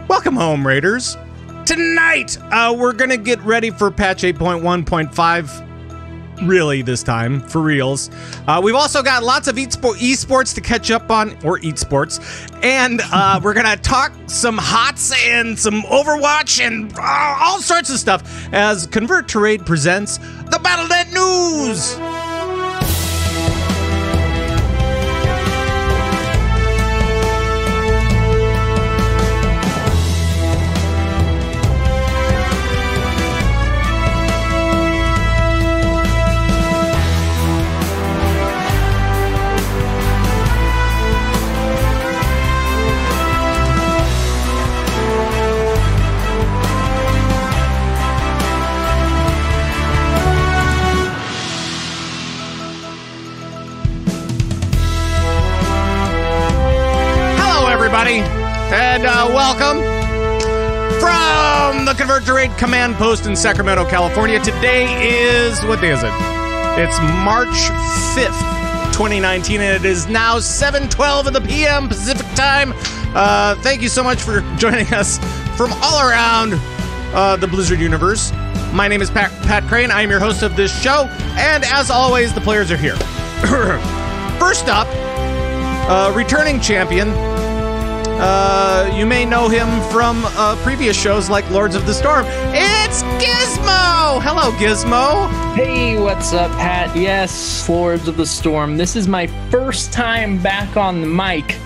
Welcome home, Raiders. Tonight, we're going to get ready for patch 8.1.5. Really this time, for reals. We've also got lots of eSports to catch up on, or eSports. And we're going to talk some HOTS and some Overwatch and all sorts of stuff as Convert to Raid presents the Battlenet News. And welcome from the Convert to Raid Command Post in Sacramento, California. Today is, what day is it? It's March 5th, 2019, and it is now 7:12 in the p.m. Pacific time. Thank you so much for joining us from all around the Blizzard universe. My name is Pat Krane. I am your host of this show, and as always, the players are here. First up, returning champion. You may know him from previous shows like Lords of the Storm. It's Gizmo! Hello, Gizmo. Hey, what's up, Pat? Yes, Lords of the Storm. This is my first time back on the mic.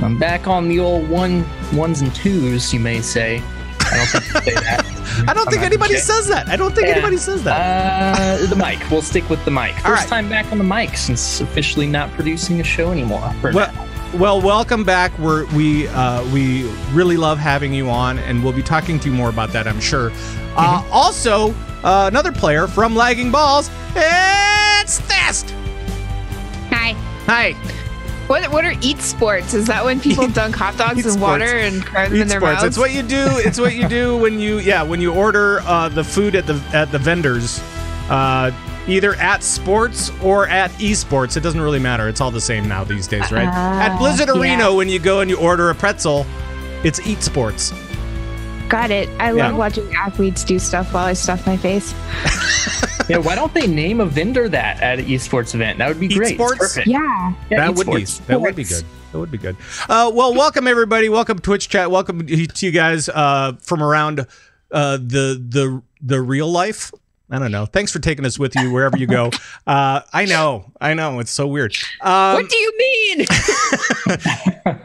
I'm back on the old ones and twos, you may say. I don't think you say that. I don't think anybody says that. I don't think anybody says that. The mic. We'll stick with the mic. First time back on the mic since officially not producing a show anymore. Well, welcome back. We really love having you on, and we'll be talking to you more about that, I'm sure. Also, another player from Lagging Balls, it's Thyst. Hi. Hi. What are eSports? Is that when people dunk hot dogs in water and cry them in their mouths? It's what you do. It's what you do when you order the food at the vendors. Either at sports or at eSports. It doesn't really matter. It's all the same now these days, right? At Blizzard Arena, when you go and you order a pretzel, it's eSports. Got it. I love watching athletes do stuff while I stuff my face. Yeah, why don't they name a vendor that at an eSports event? That would be great. Esports? Perfect. Yeah. That would be good. That would be good. Well, welcome everybody. Welcome Twitch chat. Welcome to you guys from around the real life. I don't know. Thanks for taking us with you wherever you go. I know. It's so weird. What do you mean?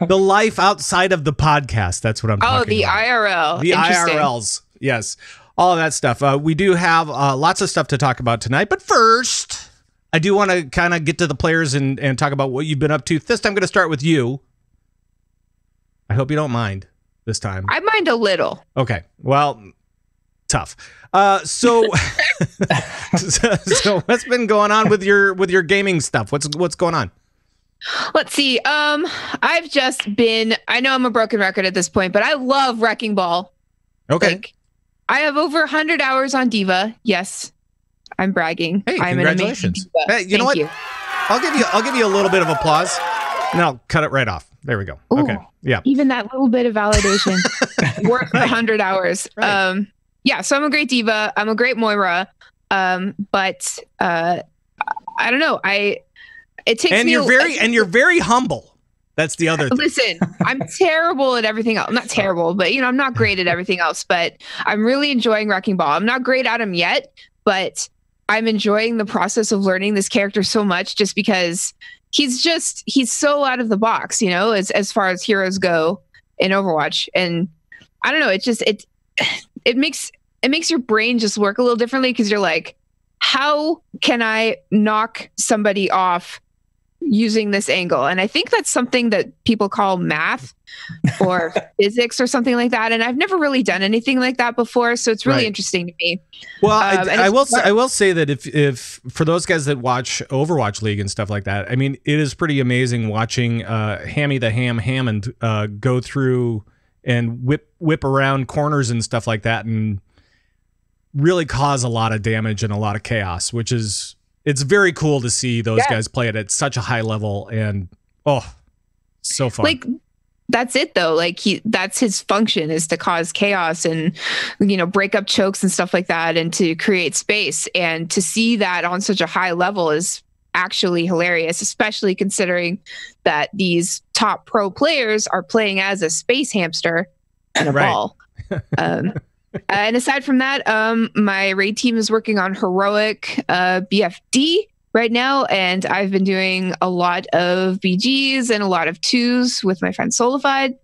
The life outside of the podcast. That's what I'm talking about. Oh, the IRL. The IRLs. Yes. All of that stuff. We do have lots of stuff to talk about tonight. But first, I do want to kind of get to the players and talk about what you've been up to. This time, I'm going to start with you. I hope you don't mind this time. I mind a little. Okay. Well, tough. So what's been going on with your gaming stuff? What's going on? Let's see. I've just been, I know I'm a broken record at this point, but I love Wrecking Ball. Okay. I have over 100 hours on Diva. Yes. I'm bragging. Hey, I'm congratulations. Hey, you know what? I'll give you a little bit of applause and I'll cut it right off. There we go. Ooh, okay. Yeah. Even that little bit of validation worth 100 hours. Right. Yeah, so I'm a great diva. I'm a great Moira. But I don't know. It takes and me you're very humble. That's the other thing. Listen, I'm terrible at everything else. I'm not terrible, but I'm not great at everything else, but I'm really enjoying Wrecking Ball. I'm not great at him yet, but I'm enjoying the process of learning this character so much just because he's so out of the box, as far as heroes go in Overwatch. And I don't know, it makes your brain just work a little differently because you're like, how can I knock somebody off using this angle? And I think that's something that people call math or physics or something like that. And I've never really done anything like that before, so it's really interesting to me. Well, I will say that if for those guys that watch Overwatch League and stuff like that, I mean, it is pretty amazing watching Hammy the Hammond go through and whip around corners and stuff like that and really cause a lot of damage and a lot of chaos, which is, it's very cool to see those guys play it at such a high level, and so fun. Like that's it though. Like that's his function, is to cause chaos and, break up chokes and stuff like that, and to create space. And to see that on such a high level is actually hilarious, especially considering that these top pro players are playing as a space hamster and a ball. And aside from that, my raid team is working on heroic BFD right now, and I've been doing a lot of BGs and a lot of 2s with my friend Solified.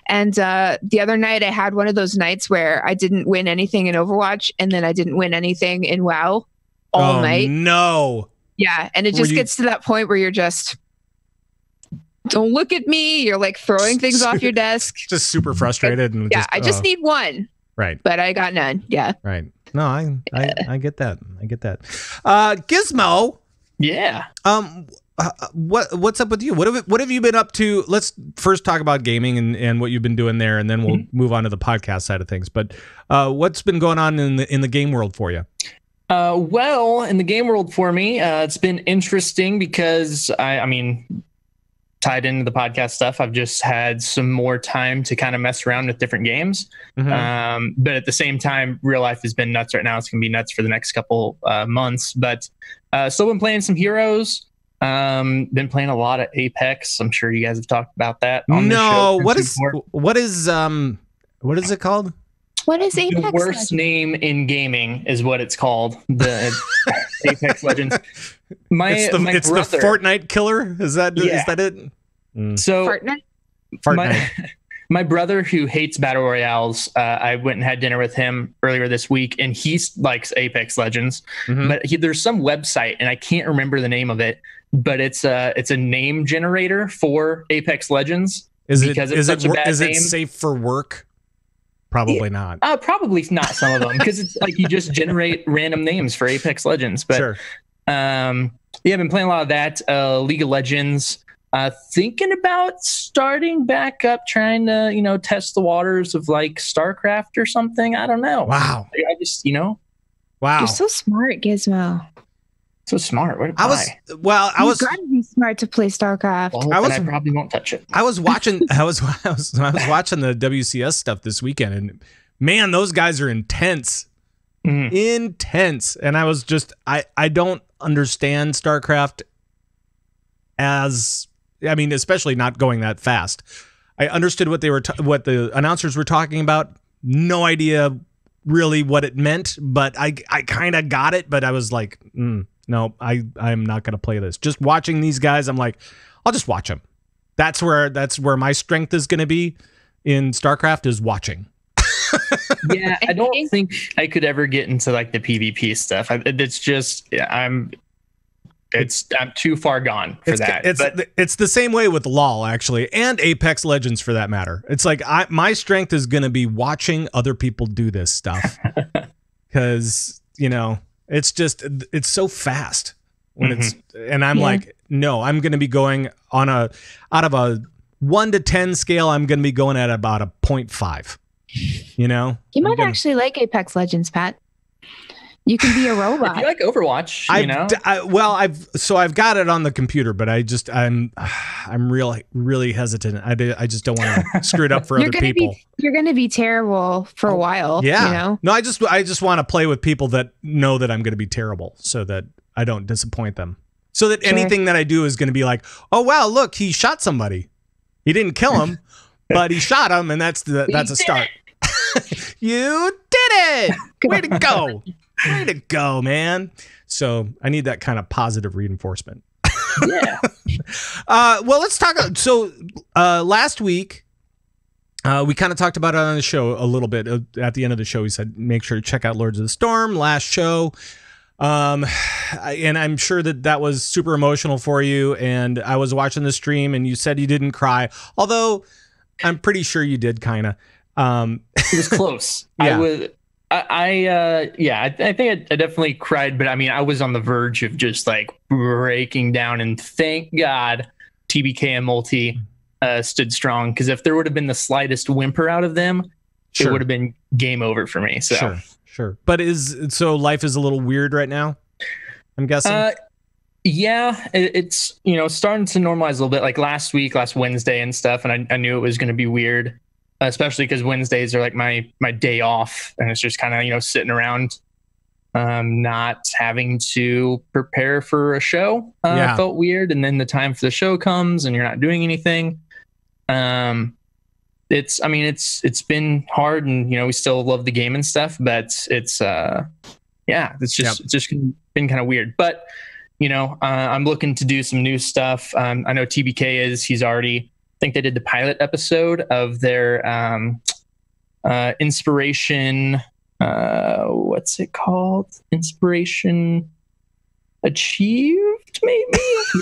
And the other night I had one of those nights where I didn't win anything in Overwatch, and then I didn't win anything in WoW all night. No. Yeah, and it just gets to that point where you're just, don't look at me. You're like throwing things off your desk. Just super frustrated. And I just need one. Right. But I got none. Yeah. Right. No, I get that. I get that. Gizmo. Yeah. What's up with you? What have you been up to? Let's first talk about gaming and what you've been doing there, and then we'll move on to the podcast side of things. But what's been going on in the game world for you? Well, in the game world for me, it's been interesting because I mean, tied into the podcast stuff, I've just had some more time to kind of mess around with different games. Mm-hmm. But at the same time, real life has been nuts right now. It's going to be nuts for the next couple months. But still been playing some Heroes. Been playing a lot of Apex. I'm sure you guys have talked about that on the show. What is it called? What is Apex? The worst name in gaming is what it's called. The Apex Legends. It's the Fortnite killer. Is that it? So Fortnite. My brother, who hates battle royales, I went and had dinner with him earlier this week, and he likes Apex Legends. Mm-hmm. But there's some website, and I can't remember the name of it, but it's a name generator for Apex Legends. Is it safe for work? Probably not. Probably not some of them, because it's like you just generate random names for Apex Legends. But sure. I've been playing a lot of that. League of Legends. Thinking about starting back up, trying to test the waters of like StarCraft or something. I don't know. Wow. I just Wow. You're so smart, Gizmo. So smart. Where to buy? You gotta be smart to play StarCraft. Well, I probably won't touch it. I was watching the WCS stuff this weekend, and man, those guys are intense. Mm-hmm. Intense. And I was just I don't understand StarCraft especially not going that fast. I understood what what the announcers were talking about. No idea really what it meant, but I kind of got it, but I was like, no, I'm not going to play this. Just watching these guys, I'm like, I'll just watch them. That's where my strength is going to be in StarCraft, is watching. Yeah, I don't think I could ever get into like the PvP stuff. It's just I'm too far gone for that. It's the same way with LoL actually, and Apex Legends for that matter. It's like my strength is going to be watching other people do this stuff, because it's so fast when I'm like, no, I'm going to be going on out of a 1 to 10 scale, I'm going to be going at about a 0.5. You might actually like Apex Legends, Pat. You can be a robot. If you like Overwatch, I've got it on the computer, but I'm really hesitant. I just don't want to screw it up for other people. You're going to be terrible for a while. Yeah. No, I just want to play with people that know that I'm going to be terrible, so that I don't disappoint them. So that anything that I do is going to be like, oh wow, look, he shot somebody. He didn't kill him, but he shot him, and that's a start. You did it! Way to go! Way to go, man. So I need that kind of positive reinforcement. Yeah. Well, let's talk. So last week, we kind of talked about it on the show a little bit. At the end of the show, we said, make sure to check out Lords of the Storm, last show. And I'm sure that was super emotional for you. And I was watching the stream, and you said you didn't cry, although I'm pretty sure you did, kind of. It was close. Yeah. I think I definitely cried, but I mean, I was on the verge of just like breaking down, and thank God TBK and Multi stood strong, because if there would have been the slightest whimper out of them, it would have been game over for me. So sure. But life is a little weird right now, I'm guessing. Yeah, it's starting to normalize a little bit. Like last Wednesday and stuff, and I knew it was going to be weird, especially because Wednesdays are like my day off, and it's just kind of sitting around, not having to prepare for a show. Felt weird, and then the time for the show comes, and you're not doing anything. It's been hard, and we still love the game and stuff, but it's just been kind of weird. But I'm looking to do some new stuff. I know TBK he's already, I think they did the pilot episode of their Inspiration. What's it called? Inspiration Achieved, maybe?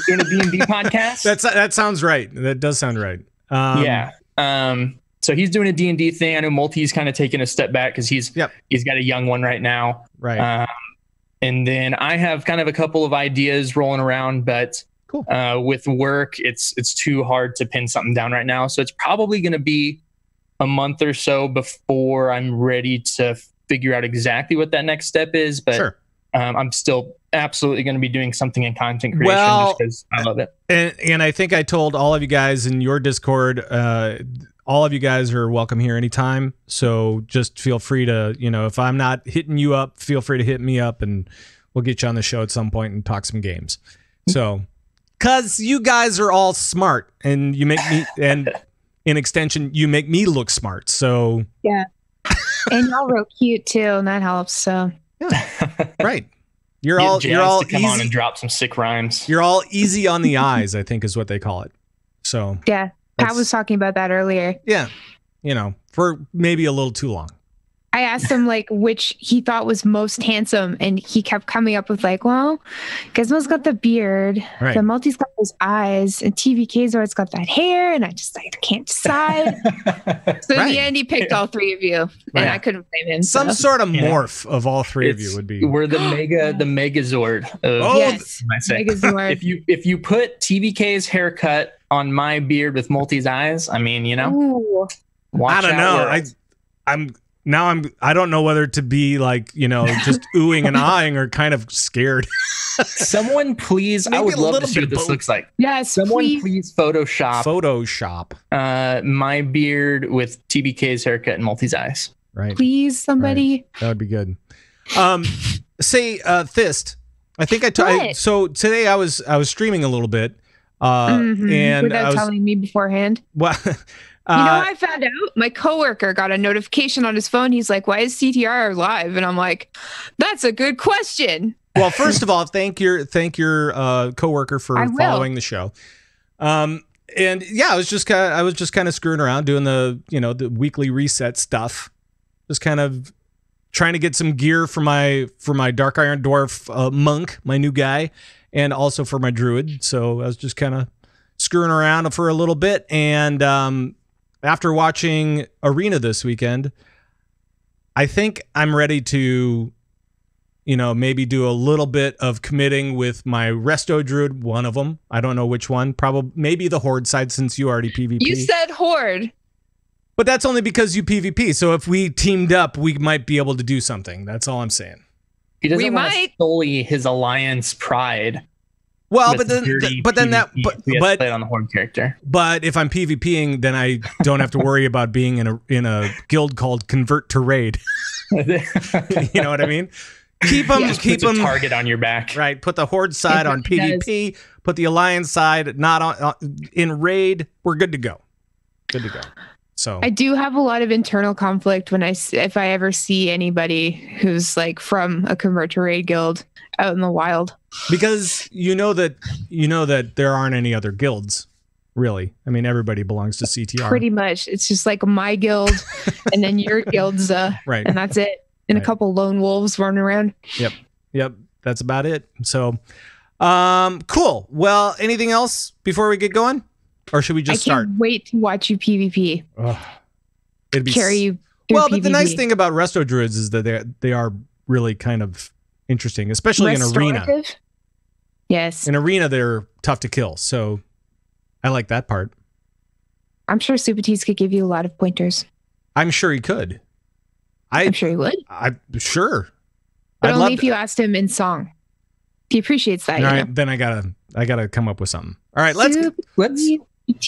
Doing a D&D podcast. That sounds right. That does sound right. So he's doing a D&D thing. I know Multi's kind of taking a step back because he's got a young one right now. Right. And then I have kind of a couple of ideas rolling around, but cool. With work, it's too hard to pin something down right now. So it's probably going to be a month or so before I'm ready to figure out exactly what that next step is. But sure. I'm still absolutely going to be doing something in content creation just because I love it. And I think I told all of you guys in your Discord, all of you guys are welcome here anytime. So just feel free to, if I'm not hitting you up, feel free to hit me up and we'll get you on the show at some point and talk some games. So, because you guys are all smart and you make me, and in extension, you make me look smart. So, yeah. And y'all real cute too, and that helps. So, yeah. Right. You're all to come easy on and drop some sick rhymes. You're all easy on the eyes, I think is what they call it. So, yeah. Pat was talking about that earlier. Yeah. For maybe a little too long. I asked him which he thought was most handsome, and he kept coming up with Gizmo's got the beard, right. The Multi's got those eyes, and TVK's always got that hair, and I just can't decide. So in the end, he picked all three of you, and I couldn't blame him. Some sort of morph of all three of you would be. We're the Megazord. Yes, Megazord. If you put TVK's haircut on my beard with Multi's eyes, I mean, Ooh. I don't know. I don't know whether to be just oohing and eyeing or kind of scared. Someone please, I would love to see what this looks like. Yes, someone please Photoshop my beard with TBK's haircut and Multi's eyes. Right. Please, somebody. Right. That would be good. Say Thyst. I think so today I was streaming a little bit. And without telling me beforehand. Well, I found out my coworker got a notification on his phone. He's like, "Why is CTR live?" And I'm like, "That's a good question." Well, first of all, thank your coworker for following the show. And yeah, I was just kind of screwing around doing the weekly reset stuff, just kind of trying to get some gear for my Dark Iron Dwarf monk, my new guy, and also for my druid. So I was just kind of screwing around for a little bit, and after watching Arena this weekend, I think I'm ready to, maybe do a little bit of committing with my Resto Druid, one of them. I don't know which one. Probably, maybe the Horde side since you already PvP. You said Horde. But that's only because you PvP. So if we teamed up, we might be able to do something. That's all I'm saying. He doesn't want to sully his alliance pride. Well, but then play on the Horde character. But if I'm PvPing, then I don't have to worry about being in a guild called Convert to Raid. You know what I mean? Keep them target on your back. Right. Put the Horde side on PvP. Put the alliance side not on in Raid. We're good to go. Good to go. So I do have a lot of internal conflict if I ever see anybody who's from a Convert to Raid guild out in the wild. Because you know that there aren't any other guilds, really. I mean, everybody belongs to CTR. Pretty much. It's just my guild and then your guild's right. And that's it. And a couple lone wolves running around. Yep. That's about it. So cool. Well, anything else before we get going? Or should we just start? I can't wait to watch you PvP. It'd be carry you through well, PvP. But the nice thing about Resto Druids is that they are really kind of interesting, especially in Arena. Yes. In Arena, they're tough to kill, so I like that part. I'm sure Baptiste could give you a lot of pointers. I'm sure he could. I'm sure he would. I'm sure. But only if you asked him in song. He appreciates that. All right, then I gotta come up with something. All right, let's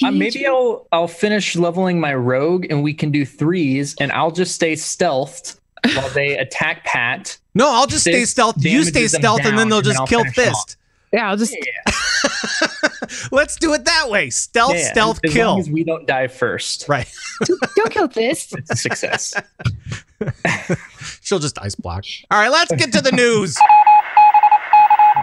maybe I'll finish leveling my rogue and we can do threes and I'll just stay stealthed while they attack Pat. No, I'll just stay stealth. You stay stealth, and then they'll just kill Thyst. Yeah, I'll just. Let's do it that way. Stealth, stealth, as kill. Long as we don't die first. Right. Don't kill Thyst. It's a success. She'll just ice block. All right, let's get to the news.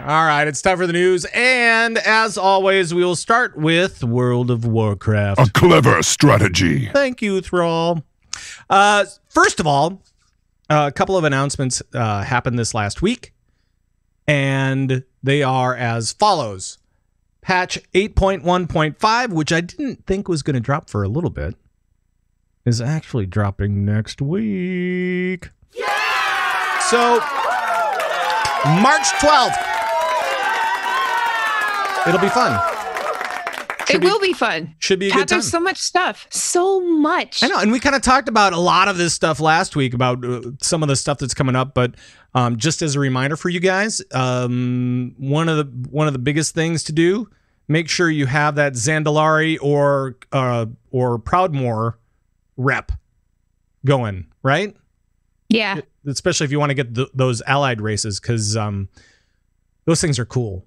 All right, it's time for the news. And as always, we will start with World of Warcraft. A clever strategy. Thank you, Thrall. First of all, a couple of announcements happened this last week, and they are as follows. Patch 8.1.5, which I didn't think was going to drop for a little bit, is actually dropping next week. Yeah! So, March 12th. It'll be fun. It will be fun. Should be a good time. There's so much stuff. So much. I know, and we kind of talked about a lot of this stuff last week about some of the stuff that's coming up. But just as a reminder for you guys, one of the biggest things to do: make sure you have that Zandalari or Proudmoore rep going, right? Yeah. Especially if you want to get those allied races, because those things are cool.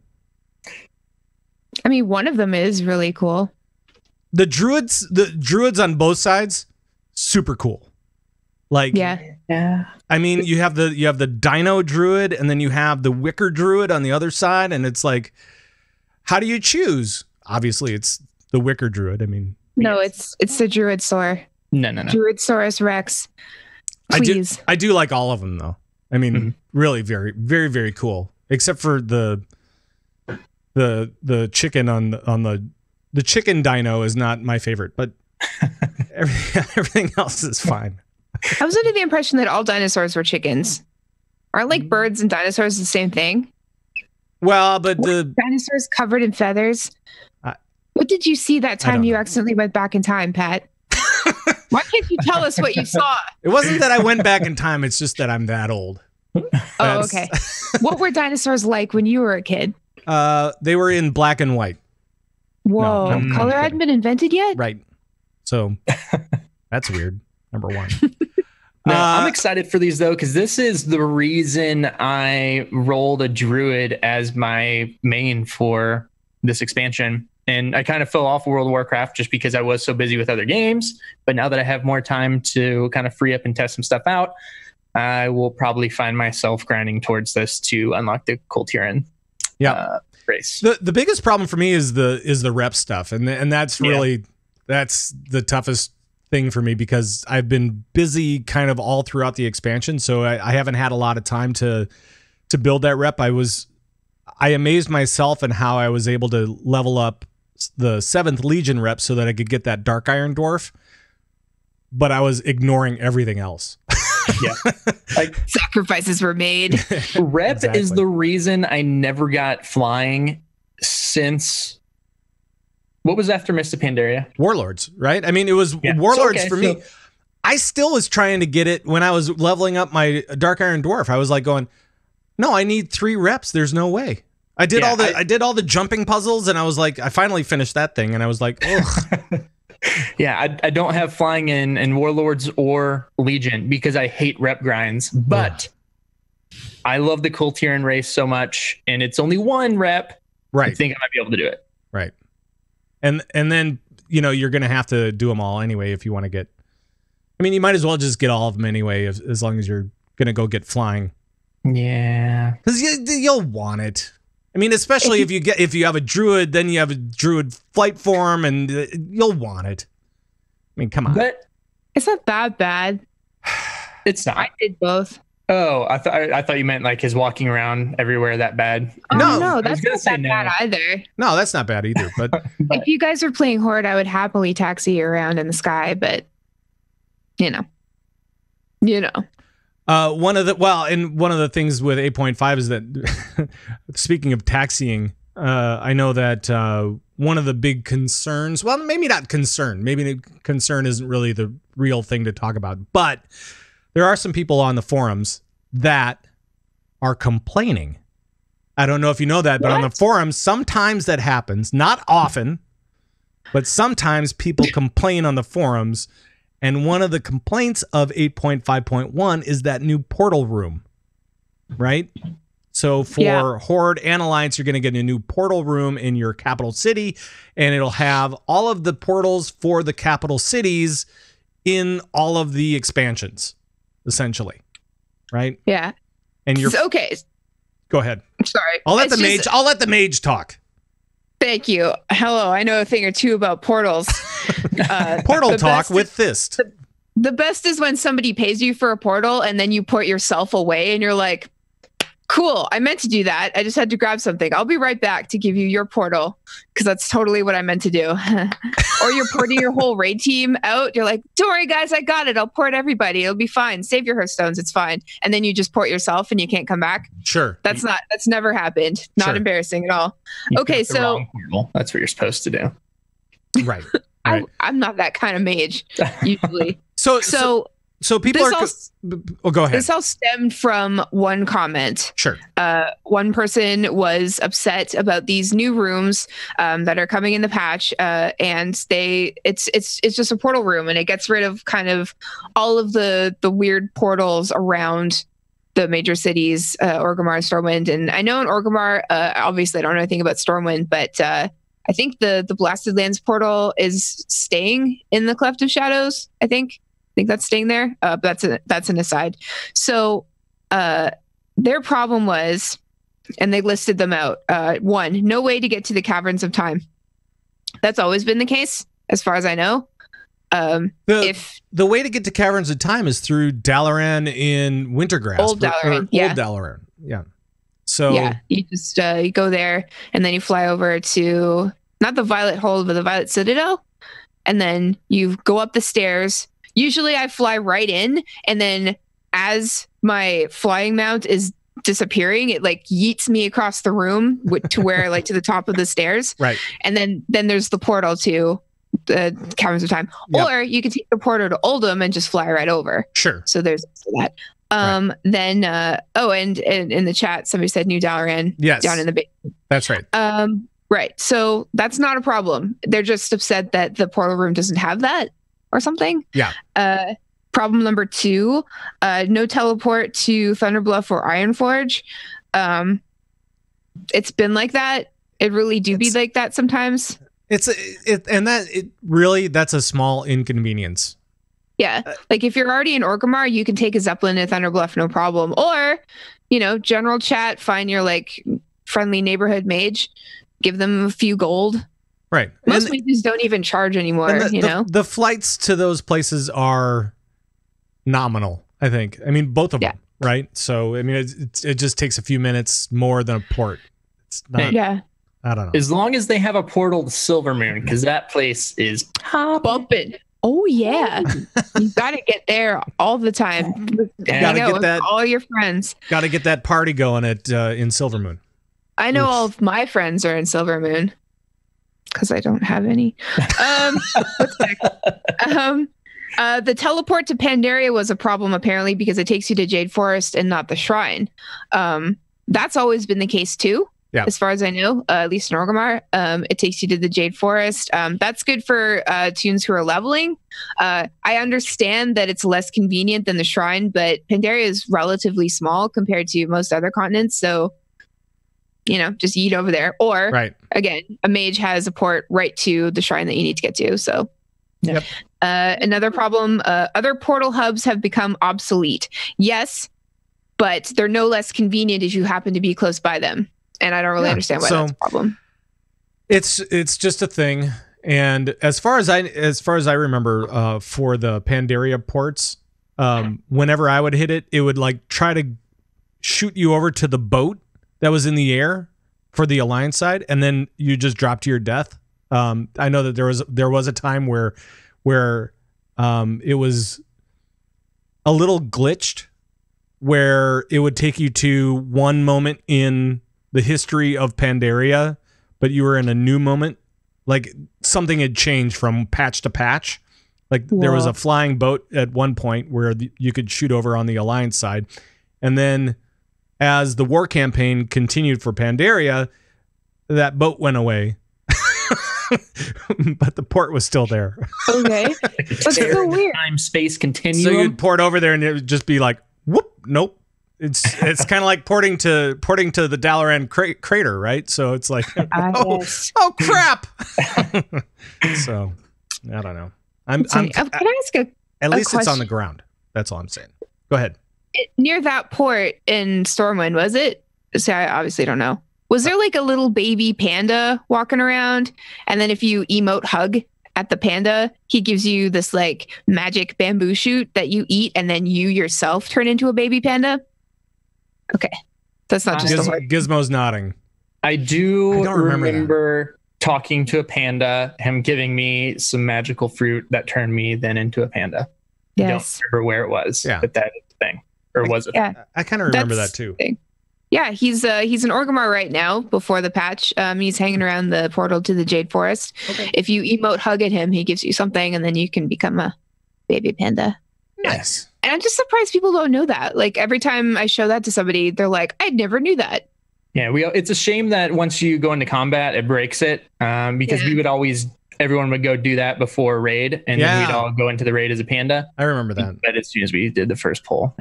I mean, one of them is really cool. The druids on both sides, super cool. Like, yeah. I mean, you have the Dino Druid, and then you have the Wicker Druid on the other side, and it's like, how do you choose? Obviously, it's the Wicker Druid. I mean, no, it's the Druid Saur. No. Druidsaurus Rex. Please. I do like all of them though. I mean, really, very, very, very cool. Except for the chicken on the chicken dino is not my favorite, but everything else is fine. I was under the impression that all dinosaurs were chickens. Aren't like birds and dinosaurs the same thing? Well, but the dinosaurs covered in feathers. What did you see that time you accidentally went back in time, Pat? Why can't you tell us what you saw? It wasn't that I went back in time. It's just that I'm that old. Oh, okay. What were dinosaurs like when you were a kid? They were in black and white. Whoa, No, color hadn't been invented yet? Right. So that's weird. Number one. No, I'm excited for these though, because this is the reason I rolled a druid as my main for this expansion. And I kind of fell off World of Warcraft just because I was so busy with other games. But now that I have more time to kind of free up and test some stuff out, I will probably find myself grinding towards this to unlock the Kultiran race. The biggest problem for me is the rep stuff, and that's really that's the toughest thing for me because I've been busy kind of all throughout the expansion, so I haven't had a lot of time to build that rep. I amazed myself in how I was able to level up the 7th Legion rep so that I could get that Dark Iron Dwarf, but I was ignoring everything else. Yeah. Like sacrifices were made. Rep is the reason I never got flying since what was after Mist of Pandaria? Warlords, right? I mean, it was Warlords for me. I still was trying to get it when I was leveling up my Dark Iron Dwarf. I was like going, no, I need 3 reps. There's no way. I did all the jumping puzzles, and I was like, I finally finished that thing, and I was like, ugh. Yeah, I don't have flying in Warlords or Legion because I hate rep grinds, but I love the Kultiran race so much, and it's only 1 rep. Right. I think I might be able to do it. Right. And then, you're going to have to do them all anyway if you want to get... I mean, you might as well just get all of them anyway as long as you're going to go get flying. Yeah. Because you'll want it. I mean, especially if you have a druid, then you have a druid flight form, and you'll want it. I mean, come on. But it's not that bad. It's not. I did both. Oh, I thought you meant like his walking around everywhere that bad. Oh, no, that's not that bad either. No, that's not bad either. But if you guys were playing Horde, I would happily taxi you around in the sky. But one of the things with 8.5 is that speaking of taxiing, I know that one of the big concerns, well, maybe not concern, maybe the concern isn't really the real thing to talk about, but there are some people on the forums that are complaining I don't know if you know that, but on the forums, sometimes that happens. Not often, but sometimes people complain on the forums. And one of the complaints of 8.5.1 is that new portal room, right? So for Horde and Alliance, you're going to get a new portal room in your capital city, and it'll have all of the portals for the capital cities in all of the expansions, essentially, right? Yeah. And you're okay. Go ahead. Sorry. I'll let the mage talk. Thank you. Hello. I know a thing or two about portals. Portal talk with Thyst. The best is when somebody pays you for a portal and then you port yourself away and you're like, cool, I meant to do that. I just had to grab something. I'll be right back to give you your portal because that's totally what I meant to do. Or you're porting your whole raid team out. You're like, don't worry, guys, I got it. I'll port everybody. It'll be fine. Save your Hearthstones. It's fine. And then you just port yourself and you can't come back. Sure. That's never happened. Not embarrassing at all. Okay, so that's what you're supposed to do. Right. I'm not that kind of mage usually. So people go ahead. This all stemmed from one comment. Sure. One person was upset about these new rooms that are coming in the patch, and it's just a portal room, and it gets rid of kind of all of the weird portals around the major cities, Orgrimmar and Stormwind. And I know in Orgrimmar, obviously I don't know anything about Stormwind, but I think the Blasted Lands portal is staying in the Cleft of Shadows. I think that's staying there. But that's an aside. So their problem was, and they listed them out. One, no way to get to the Caverns of Time. That's always been the case, as far as I know. The way to get to Caverns of Time is through Dalaran in Wintergrass. Old Dalaran, Old Dalaran, yeah. So yeah, you just you go there, and then you fly over to not the Violet Hold, but the Violet Citadel, and then you go up the stairs. Usually I fly right in, and then as my flying mount is disappearing, it like yeets me across the room to where like to the top of the stairs. Right. And then there's the portal to the Caverns of Time. Yep. Or you could take the portal to Oldham and just fly right over. Sure. So there's that. Right. Then and in the chat somebody said New Dalaran down in the basement. That's right. Right. So that's not a problem. They're just upset that the portal room doesn't have that or something. Yeah. Problem number 2, no teleport to Thunderbluff or Ironforge. It's been like that. It really do be like that sometimes. That's a small inconvenience. Yeah. Like if you're already in Orgrimmar, you can take a Zeppelin to Thunderbluff, no problem. Or, general chat, find your like friendly neighborhood mage, give them a few gold. Right. Most mages don't even charge anymore, The flights to those places are nominal, I think. I mean, both of them, right? So, I mean, it just takes a few minutes more than a port. It's not, I don't know. As long as they have a portal to Silvermoon, because that place is bumping. Oh, yeah. You got to get there all the time. Got to get that, all your friends. Got to get that party going in Silvermoon. I know all of my friends are in Silvermoon because I don't have any. What's next? The teleport to Pandaria was a problem apparently because it takes you to Jade Forest and not the shrine. That's always been the case too. Yeah. As far as I know, at least in Orgrimmar, it takes you to the Jade Forest. That's good for tunes who are leveling. I understand that it's less convenient than the shrine, but Pandaria is relatively small compared to most other continents. So, just yeet over there. Or, again, a mage has a port right to the shrine that you need to get to. So, another problem, other portal hubs have become obsolete. Yes, but they're no less convenient if you happen to be close by them. And I don't really understand why that's a problem. It's just a thing. And as far as I remember, for the Pandaria ports, whenever I would hit it, it would like try to shoot you over to the boat that was in the air for the Alliance side, and then you just drop to your death. I know that there was a time where it was a little glitched, where it would take you to one moment in the history of Pandaria, but you were in a new moment. Like something had changed from patch to patch. Like there was a flying boat at one point where you could shoot over on the Alliance side. And then as the war campaign continued for Pandaria, that boat went away. But the port was still there. Okay. That's so weird. Time space continuum. So you'd port over there and it would just be like, whoop, nope. It's kind of like porting to the Dalaran crater, right? So it's like, oh crap. So I don't know. Can I ask at least question? It's on the ground. That's all I'm saying. Go ahead. Near that port in Stormwind, was it? See, I obviously don't know. Was there like a little baby panda walking around? And then if you emote hug at the panda, he gives you this like magic bamboo shoot that you eat, and then you yourself turn into a baby panda. Okay. That's not just Gizmo's nodding. I don't remember talking to a panda, him giving me some magical fruit that turned me then into a panda. Yes. I don't remember where it was, but that is the thing. Or was it? Yeah. I kind of remember that too. Yeah, he's an Orgrimmar right now before the patch. He's hanging around the portal to the Jade Forest. Okay. If you emote hug at him, he gives you something, and then you can become a baby panda. Nice. And I'm just surprised people don't know that. Like every time I show that to somebody, they're like, I never knew that. Yeah, it's a shame that once you go into combat, it breaks it. Because we would always, everyone would go do that before raid, and then we'd all go into the raid as a panda. I remember that. But as soon as we did the first pull,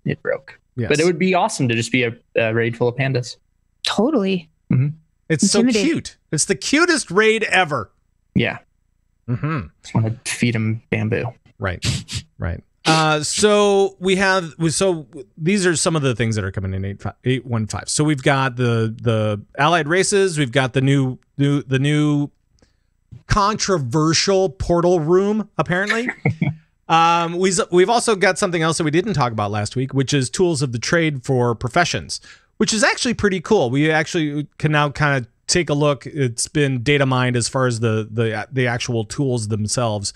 it broke. Yes. But it would be awesome to just be a raid full of pandas. Totally. Mm-hmm. It's so cute. It's the cutest raid ever. Yeah. Mm-hmm. Just want to feed them bamboo. Right. So these are some of the things that are coming in 8.15. So we've got the allied races. We've got the new controversial portal room, apparently. We've also got something else that we didn't talk about last week, which is tools of the trade for professions, which is actually pretty cool. We actually can now kind of take a look. It's been data mined as far as the actual tools themselves,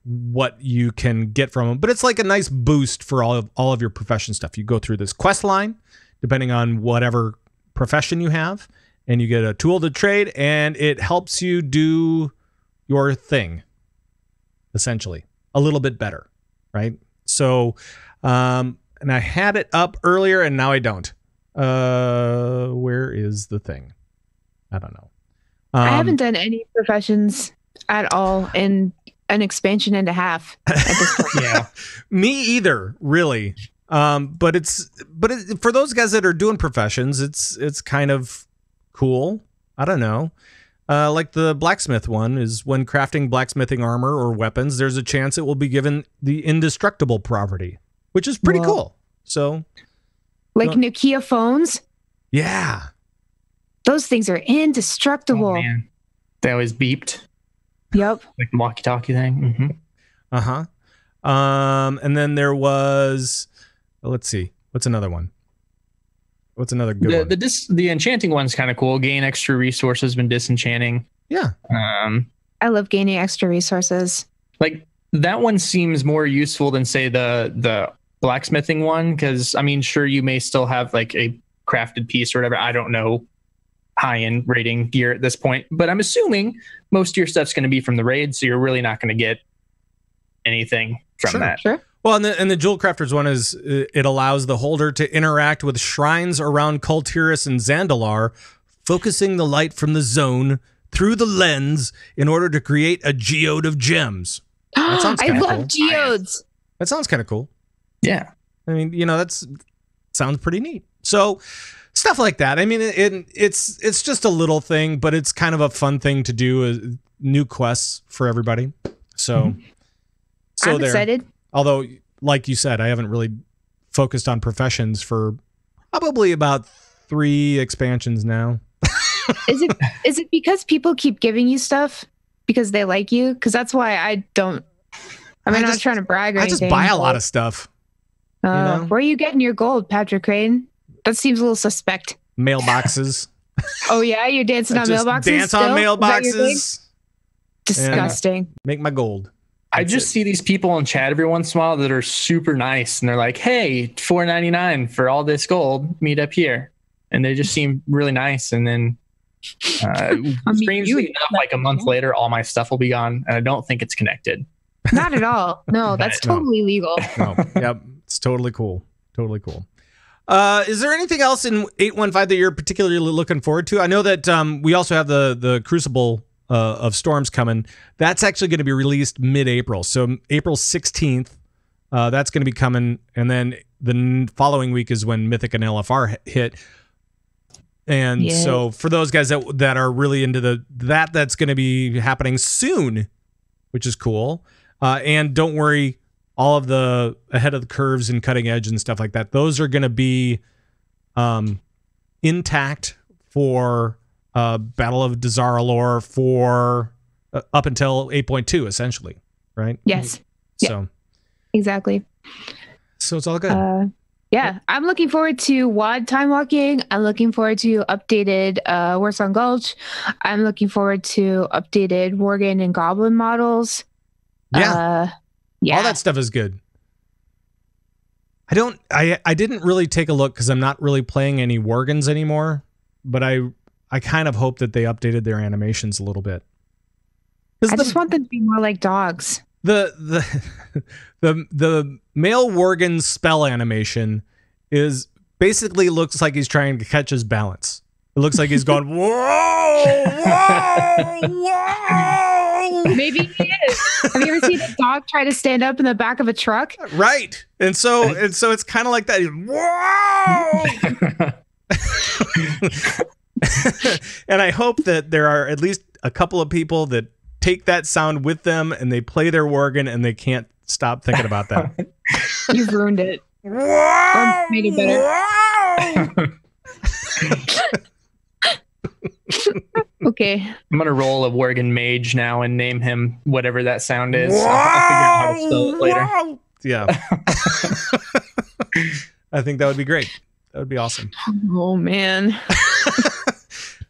what you can get from them. But it's like a nice boost for all of your profession stuff. You go through this quest line, depending on whatever profession you have, and you get a tool to trade, and it helps you do your thing, essentially. A little bit better, right? So, and I had it up earlier, and now I don't. Where is the thing? I don't know. I haven't done any professions at all in an expansion and a half at this point. Yeah, me either, really. But for those guys that are doing professions, it's kind of cool. I don't know. Like the blacksmith one is when crafting blacksmithing armor or weapons, there's a chance it will be given the indestructible property, which is pretty cool. So, like Nokia phones. Yeah. Those things are indestructible. Oh, man. They always beeped. Yep. Like the walkie-talkie thing. Mm-hmm. Uh-huh. And then there was, let's see, what's another one? What's another good one? The enchanting one's kind of cool. Gain extra resources when disenchanting. Yeah. I love gaining extra resources. Like that one seems more useful than say the blacksmithing one, because I mean, sure, you may still have like a crafted piece or whatever. I don't know high-end raiding gear at this point, but I'm assuming most of your stuff's going to be from the raid, so you're really not going to get anything from that. Sure. Well, and the Jewel Crafters one is it allows the holder to interact with shrines around Kultiris and Zandalar, focusing the light from the zone through the lens in order to create a geode of gems. That sounds kind of cool. I love geodes. That sounds kind of cool. Yeah. I mean, that's sounds pretty neat. So stuff like that. I mean, it's just a little thing, but it's kind of a fun thing to do. New quests for everybody. So, I'm excited. Although, like you said, I haven't really focused on professions for probably about 3 expansions now. Is it because people keep giving you stuff because they like you? Because that's why I don't. I mean, I'm not trying to brag or anything. I just buy a lot of stuff. Where are you getting your gold, Patrick Krane? That seems a little suspect. Mailboxes. Oh yeah, you're dancing on mailboxes. Dance on mailboxes. Disgusting. Make my gold. I just see these people in chat every once in a while that are super nice, and they're like, "Hey, $4.99 for all this gold. Meet up here," and they just seem really nice. And then, strangely enough, like a month later, all my stuff will be gone, and I don't think it's connected. Not at all. No, that's totally legal. No. Yep, it's totally cool. Totally cool. Is there anything else in 815 that you're particularly looking forward to? I know that we also have the Crucible of Storms coming. That's actually going to be released mid-April. So April 16th, that's going to be coming. And then the following week is when Mythic and LFR hit. And so for those guys that are really into that's going to be happening soon, which is cool. And don't worry, all of the ahead of the curves and cutting edge and stuff like that, those are going to be intact for Battle of Dazar'alor for up until 8.2, essentially, right? Yes. So exactly. So it's all good. Yeah, I'm looking forward to WoD time walking. I'm looking forward to updated Warsong Gulch. I'm looking forward to updated Worgen and Goblin models. Yeah. All that stuff is good. I didn't really take a look because I'm not really playing any Worgens anymore, but I kind of hope that they updated their animations a little bit. I just want them to be more like dogs. The male Worgen spell animation is basically looks like he's trying to catch his balance. It looks like he's going, whoa, whoa, whoa. Maybe he is. Have you ever seen a dog try to stand up in the back of a truck? Right. And so it's kind of like that. Whoa. And I hope that there are at least a couple of people that take that sound with them and they play their Worgen and they can't stop thinking about that. You've ruined it. Whoa, or made it better. Okay. I'm going to roll a Worgen mage now and name him whatever that sound is. I'll figure out how to spell it later. Whoa. Yeah. I think that would be great. That would be awesome. Oh, man.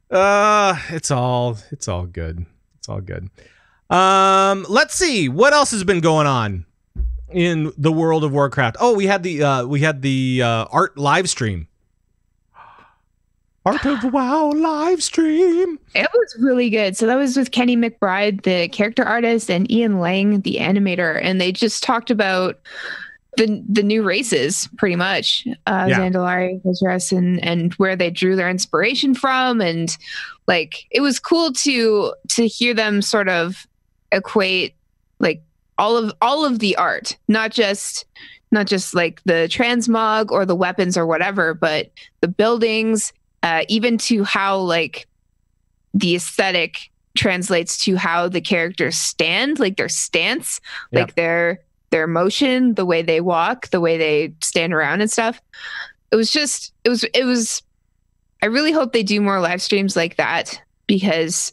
It's all good. It's all good. Let's see what else has been going on in the world of Warcraft. Oh, we had the art live stream. Art of WoW live stream. It was really good. So that was with Kenny McBride, the character artist, and Ian Lang, the animator, and they just talked about the new races, pretty much. Zandalari, Vizras, and where they drew their inspiration from, and like it was cool to hear them sort of equate like all of the art, not just like the transmog or the weapons or whatever, but the buildings. Even to how like the aesthetic translates to how the characters stand, like their stance, like their motion, the way they walk, the way they stand around and stuff. It was. I really hope they do more live streams like that because,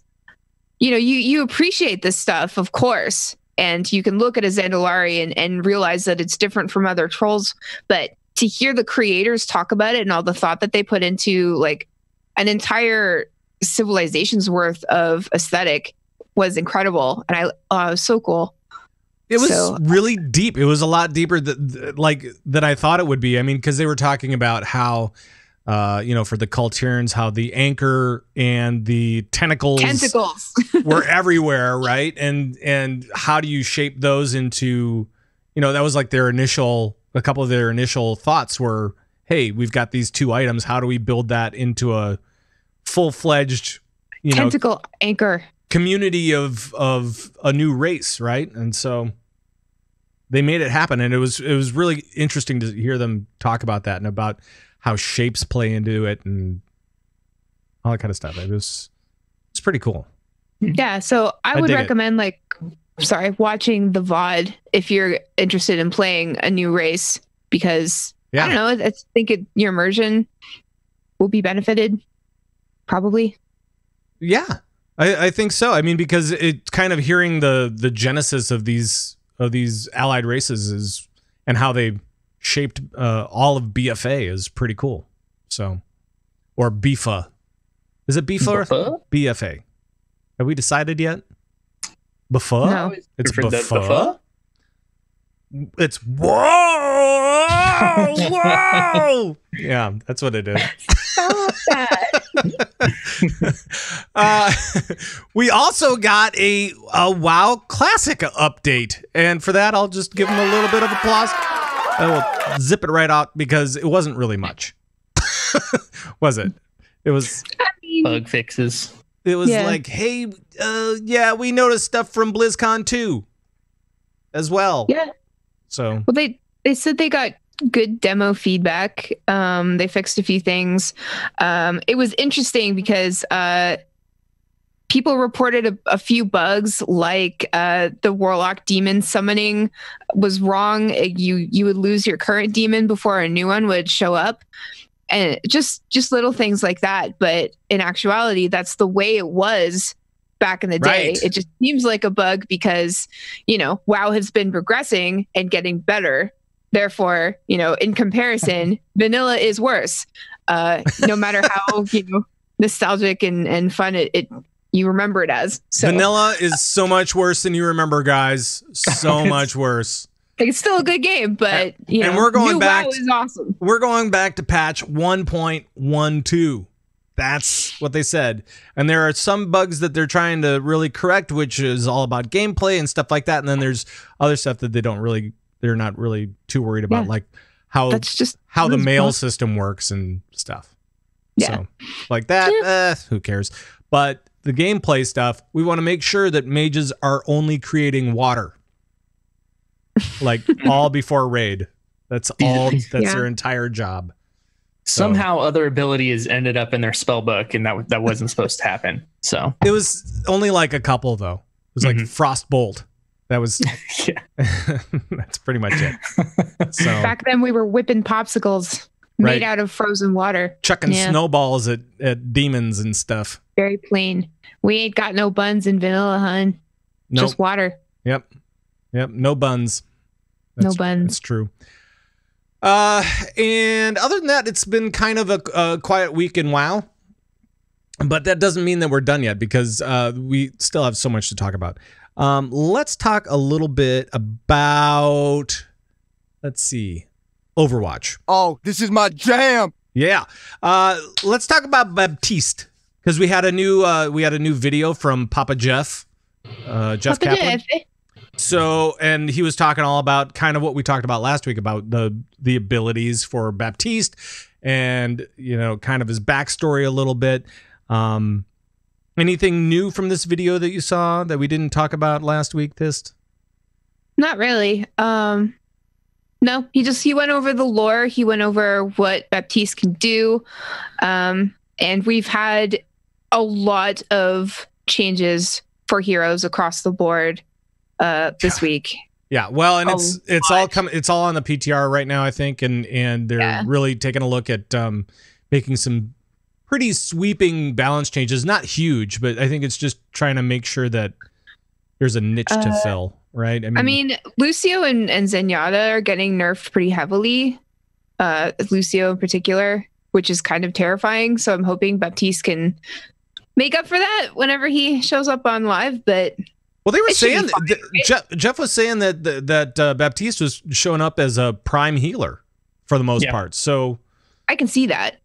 you know, you appreciate this stuff, of course, and you can look at a Zandalari and realize that it's different from other trolls, but to hear the creators talk about it and all the thought that they put into like an entire civilization's worth of aesthetic was incredible. And it was so cool. It was really deep. It was a lot deeper than I thought it would be. I mean, because they were talking about how, for the Kultirans, how the anchor and the tentacles were everywhere, right? And how do you shape those into, that was like a couple of their initial thoughts were, hey, we've got these two items. How do we build that into a full-fledged, tentacle anchor community of a new race, right? And so they made it happen, and it was really interesting to hear them talk about that and about how shapes play into it and all that kind of stuff. It's pretty cool. Yeah, so I would recommend watching the VOD if you're interested in playing a new race, because I don't know, I think your immersion will be benefited, probably. Yeah, I think so. I mean, because it kind of hearing the genesis of these allied races and how they shaped all of BFA is pretty cool. So, or BFA. Is it BFA or BFA? Have we decided yet? Before? No. It's before. It's whoa, whoa. Yeah, that's what it is. Stop that. We also got a WoW Classic update, and for that, I'll just give them a little bit of applause. I will zip it right out because it wasn't really much. Was it? It was bug fixes. It was like, hey, we noticed stuff from BlizzCon 2 as well. Yeah. So well, they said they got good demo feedback. They fixed a few things. It was interesting because people reported a few bugs, like the Warlock demon summoning was wrong. You would lose your current demon before a new one would show up. And just little things like that. But in actuality, that's the way it was back in the day. Right. It just seems like a bug because, WoW has been progressing and getting better. Therefore, in comparison, vanilla is worse. No matter how, nostalgic and fun it you remember it as. So vanilla is so much worse than you remember, guys. So much worse. Like, it's still a good game, but and we're going new back. WoW is awesome. We're going back to patch 1.12. That's what they said. And there are some bugs that they're trying to really correct, which is all about gameplay and stuff like that. And then there's other stuff that they're not really too worried about, like how the mail system works and stuff. Yeah. So like that, who cares? But the gameplay stuff, we want to make sure that mages are only creating water. Like all before raid. That's all. That's their entire job. Somehow other abilities ended up in their spell book, and that wasn't supposed to happen. So it was only like a couple though. It was like Frostbolt. That was that's pretty much it. So back then we were whipping popsicles made out of frozen water. Chucking snowballs at demons and stuff. Very plain. We ain't got no buns in vanilla, hun. Nope. Just water. Yep. No buns. No buns. That's true. And other than that, it's been kind of a quiet week in WoW. But that doesn't mean that we're done yet because we still have so much to talk about. Let's talk a little bit about, Overwatch. Oh, this is my jam. Yeah. Let's talk about Baptiste because we had a new video from Papa Jeff. Jeff Kaplan. So, and he was talking all about kind of what we talked about last week about the abilities for Baptiste and, kind of his backstory a little bit. Anything new from this video that you saw that we didn't talk about last week, Thyst? Not really. No, he went over the lore. He went over what Baptiste can do. And we've had a lot of changes for heroes across the board this week. Yeah, well, and it's all on the PTR right now, I think, and they're really taking a look at making some pretty sweeping balance changes. Not huge, but I think it's just trying to make sure that there's a niche to fill, right? I mean Lucio and Zenyatta are getting nerfed pretty heavily. Lucio in particular, which is kind of terrifying. So I'm hoping Baptiste can make up for that whenever he shows up on live, but well, they were saying Jeff was saying that Baptiste was showing up as a prime healer for the most part. So I can see that.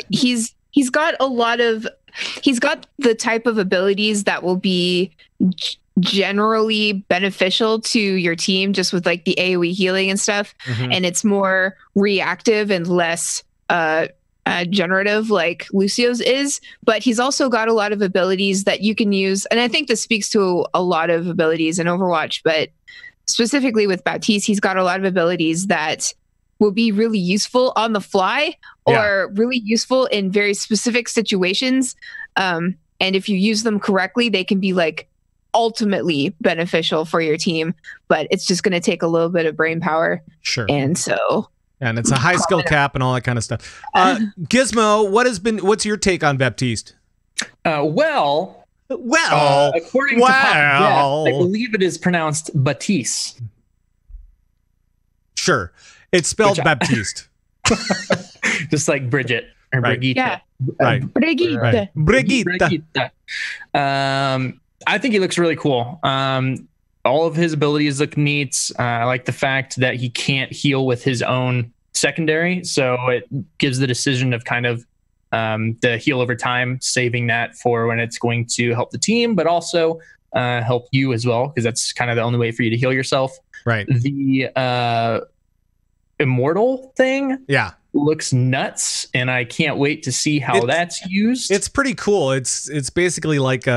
He's got the type of abilities that will be generally beneficial to your team, just with like the AoE healing and stuff. And it's more reactive and less generative like Lucio's is, but he's also got a lot of abilities that you can use. And I think this speaks to a lot of abilities in Overwatch, but specifically with Baptiste, he's got a lot of abilities that will be really useful on the fly or really useful in very specific situations. And if you use them correctly, they can be like ultimately beneficial for your team, but it's just going to take a little bit of brain power. Sure. And it's a high skill cap and all that kind of stuff. Gizmo, what's your take on Baptiste? According to Papa Jeff, I believe it is pronounced Baptiste. Sure. It's spelled Baptiste. Just like Bridget or Brigitte. Yeah. Right. Brigitte. Brigitte. I think he looks really cool. All of his abilities look neat. I like the fact that he can't heal with his own secondary, so it gives the decision of kind of the heal over time, saving that for when it's going to help the team, but also help you as well, because that's kind of the only way for you to heal yourself. Right. The immortal thing Yeah. looks nuts, and I can't wait to see how that's used. It's pretty cool. It's basically like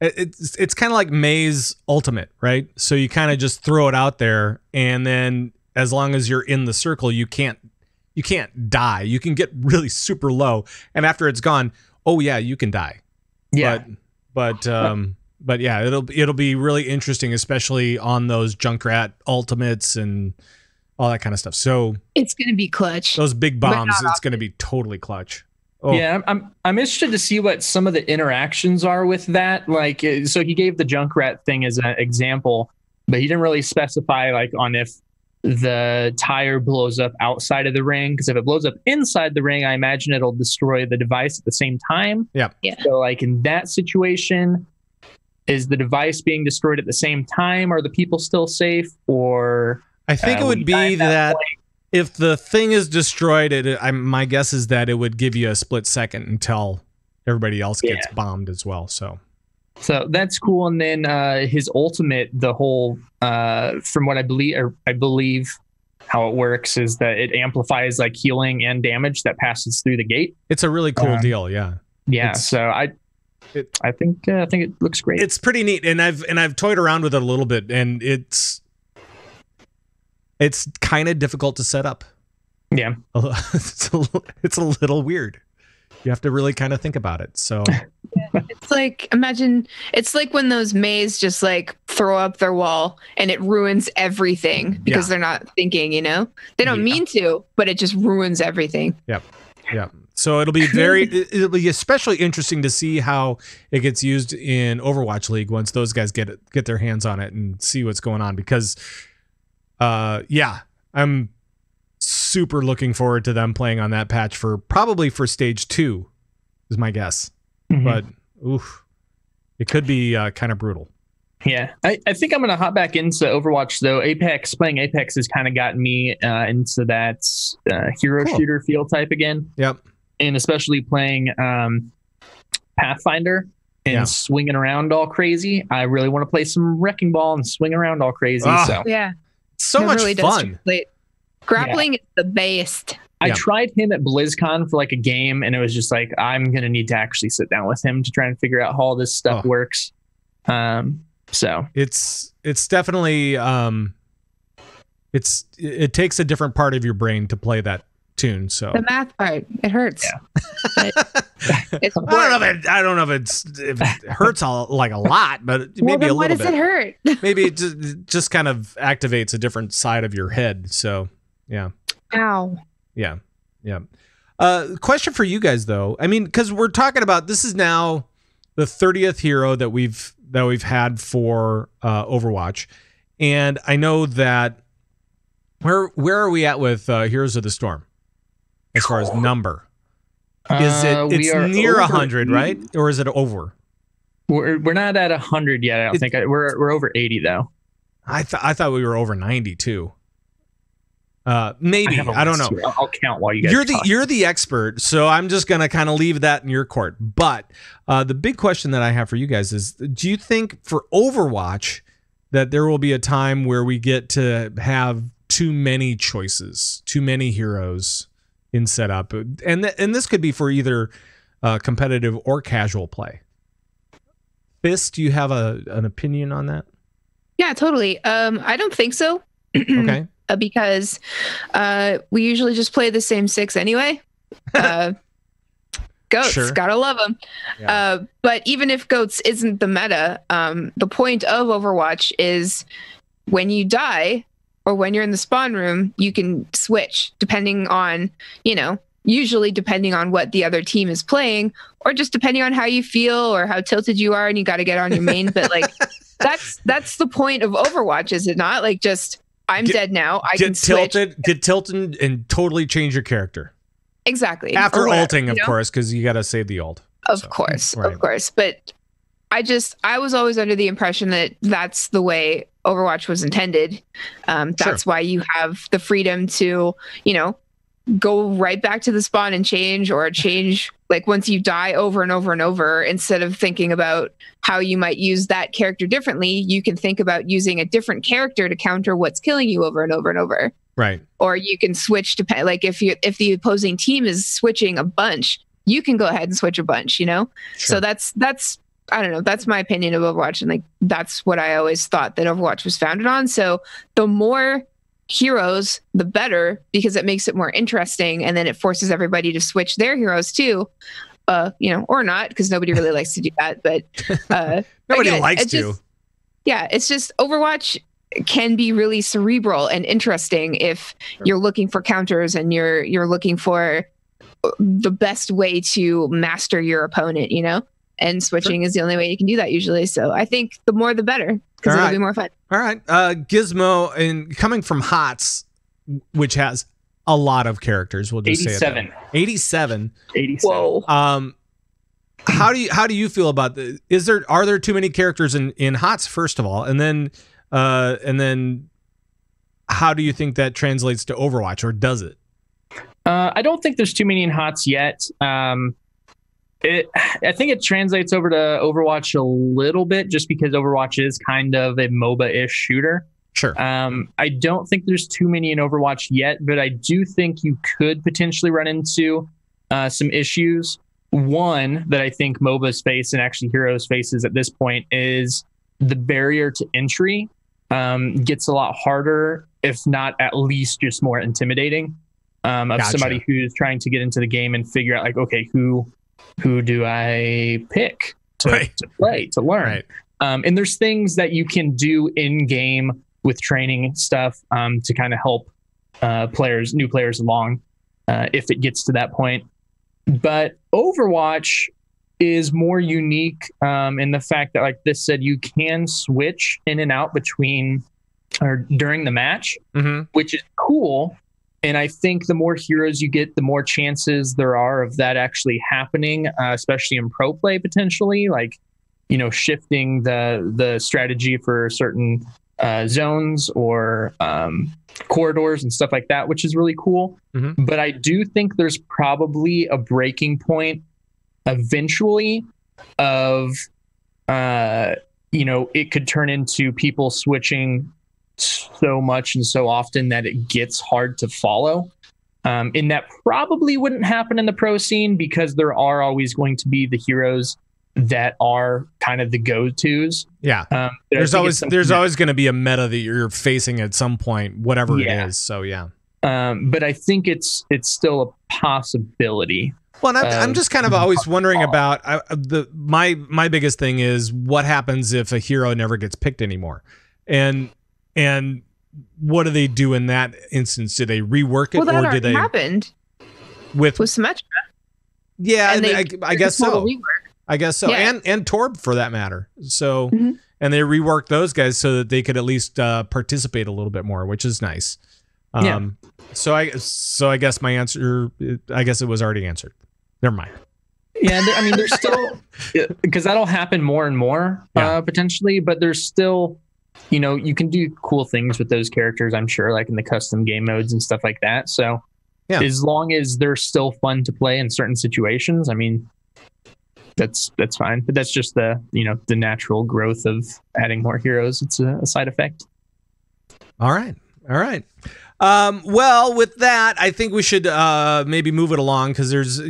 it's kind of like May's ultimate, right? So you kind of just throw it out there, and then as long as you're in the circle, you can't die. You can get really super low, and after it's gone, oh yeah, you can die. Yeah. But yeah, it'll be really interesting, especially on those Junkrat ultimates and all that kind of stuff. So It's gonna be clutch. those big bombs, not it's going to be totally clutch. Oh. Yeah, I'm interested to see what some of the interactions are with that. Like, so he gave the Junkrat thing as an example, but he didn't really specify like on if the tire blows up outside of the ring. Because if it blows up inside the ring, I imagine it'll destroy the device at the same time. Yeah. So like in that situation, is the device being destroyed at the same time? Are the people still safe? Or I think it would be that point? If the thing is destroyed, my guess is that it would give you a split second until everybody else gets bombed as well. So that's cool. And then his ultimate, the whole, from what I believe how it works is that it amplifies like healing and damage that passes through the gate. it's a really cool deal. Yeah. Yeah. So I think it looks great. It's pretty neat, and I've toyed around with it a little bit, and it's kind of difficult to set up. Yeah. It's a little weird. You have to really kind of think about it. So It's like, imagine, it's like when those Mays just like throw up their wall and it ruins everything because they're not thinking, they don't mean to, but it just ruins everything. Yep. So it'll be especially interesting to see how it gets used in Overwatch League once those guys get their hands on it and see what's going on, because I'm super looking forward to them playing on that patch probably for stage 2 is my guess. Mm-hmm. But it could be kind of brutal. Yeah, I think I'm going to hop back into Overwatch, though. Playing Apex has kind of gotten me into that hero shooter feel type again. Yep. And especially playing Pathfinder and swinging around all crazy. I really want to play some Wrecking Ball and swing around all crazy. So Yeah. So much really fun. Grappling is the best. I tried him at BlizzCon for like a game, and it was just like, I'm going to need to actually sit down with him to try and figure out how all this stuff works. So it's definitely it takes a different part of your brain to play that tune. So the math part, it hurts. Yeah. It's I don't know if it hurts a lot, but maybe a little bit. Why does it hurt? Maybe it just kind of activates a different side of your head. So yeah. Ow. Yeah. Question for you guys though. I mean, because we're talking about, this is now the 30th hero that we've had for Overwatch, and I know that where are we at with Heroes of the Storm as far as number? Is it's near 100, right? Or is it over? We're not at 100 yet. I don't think we're over 80 though. I thought we were over 90 too. Maybe I don't know. I'll count while you guys. You're the expert, so I'm just gonna kind of leave that in your court. But the big question that I have for you guys is: do you think for Overwatch that there will be a time where we get to have too many choices, too many heroes in setup, and this could be for either competitive or casual play? Thyst, do you have an opinion on that? Yeah, totally. I don't think so. Okay. Because we usually just play the same 6 anyway. Goats, Sure. gotta love them. Yeah. But even if Goats isn't the meta, the point of Overwatch is when you die or when you're in the spawn room, you can switch depending on, usually depending on what the other team is playing, or just depending on how you feel or how tilted you are and you got to get on your main. But like, that's the point of Overwatch, is it not? Like, just I'm dead now. I can switch. Get tilted, and totally change your character. Exactly. After Or whatever, ulting, of course, because you got to save the ult. Of course. But I was always under the impression that that's the way Overwatch was intended. That's why you have the freedom to, go right back to the spawn and change like once you die over and over and over. Instead of thinking about how you might use that character differently, you can think about using a different character to counter what's killing you over and over and over. Right. Or you can switch to like if the opposing team is switching a bunch, you can go ahead and switch a bunch, you know? Sure. So that's I don't know, that's my opinion of Overwatch, and like that's what I always thought that Overwatch was founded on. So the more heroes, the better, because it makes it more interesting, and then it forces everybody to switch their heroes too. You know, or not, because nobody really likes to do that, but Nobody again, likes to. Yeah, it's just Overwatch can be really cerebral and interesting if you're looking for counters and you're looking for the best way to master your opponent, you know? And switching is the only way you can do that usually. So I think the more the better, because it'll be more fun. All right. Gizmo, and coming from HOTS, which has a lot of characters, we'll just 87. say it. 87. 87. Whoa. How do you feel about are there too many characters in HOTS, first of all? And then how do you think that translates to Overwatch, or does it? I don't think there's too many in HOTS yet. I think it translates over to Overwatch a little bit, just because Overwatch is kind of a MOBA-ish shooter. Sure. I don't think there's too many in Overwatch yet, but I do think you could potentially run into some issues. One that I think MOBAs face, and actually Heroes faces at this point, is the barrier to entry gets a lot harder, if not at least just more intimidating, of somebody who's trying to get into the game and figure out, like, okay, who do I pick to play, to learn? Right. And there's things that you can do in game with training stuff to kind of help new players along if it gets to that point. But Overwatch is more unique in the fact that, like this said, you can switch in and out between or during the match, which is cool. And I think the more heroes you get, the more chances there are of that actually happening, especially in pro play potentially, like, you know, shifting the strategy for certain zones or corridors and stuff like that, which is really cool. But I do think there's probably a breaking point eventually of, you know, it could turn into people switching so much and so often that it gets hard to follow. And that probably wouldn't happen in the pro scene, because there are always going to be the heroes that are kind of the go-tos. Yeah. There's always going to be a meta that you're facing at some point, whatever it is. So yeah. But I think it's still a possibility. Well, and I'm just kind of always wondering about my biggest thing is what happens if a hero never gets picked anymore, and what do they do in that instance? Do they rework it, or do they happened with Symmetra? Yeah, I guess so. I guess so, yeah. and Torb for that matter. So, and they reworked those guys so that they could at least participate a little bit more, which is nice. So I guess my answer, I guess it was already answered. Never mind. Yeah, I mean, there's still, because that'll happen more and more potentially, but there's still, you know, you can do cool things with those characters, I'm sure, like in the custom game modes and stuff like that. So as long as they're still fun to play in certain situations, I mean, that's fine. But that's just the natural growth of adding more heroes. It's a side effect. All right. Well, with that, I think we should maybe move it along, because there's,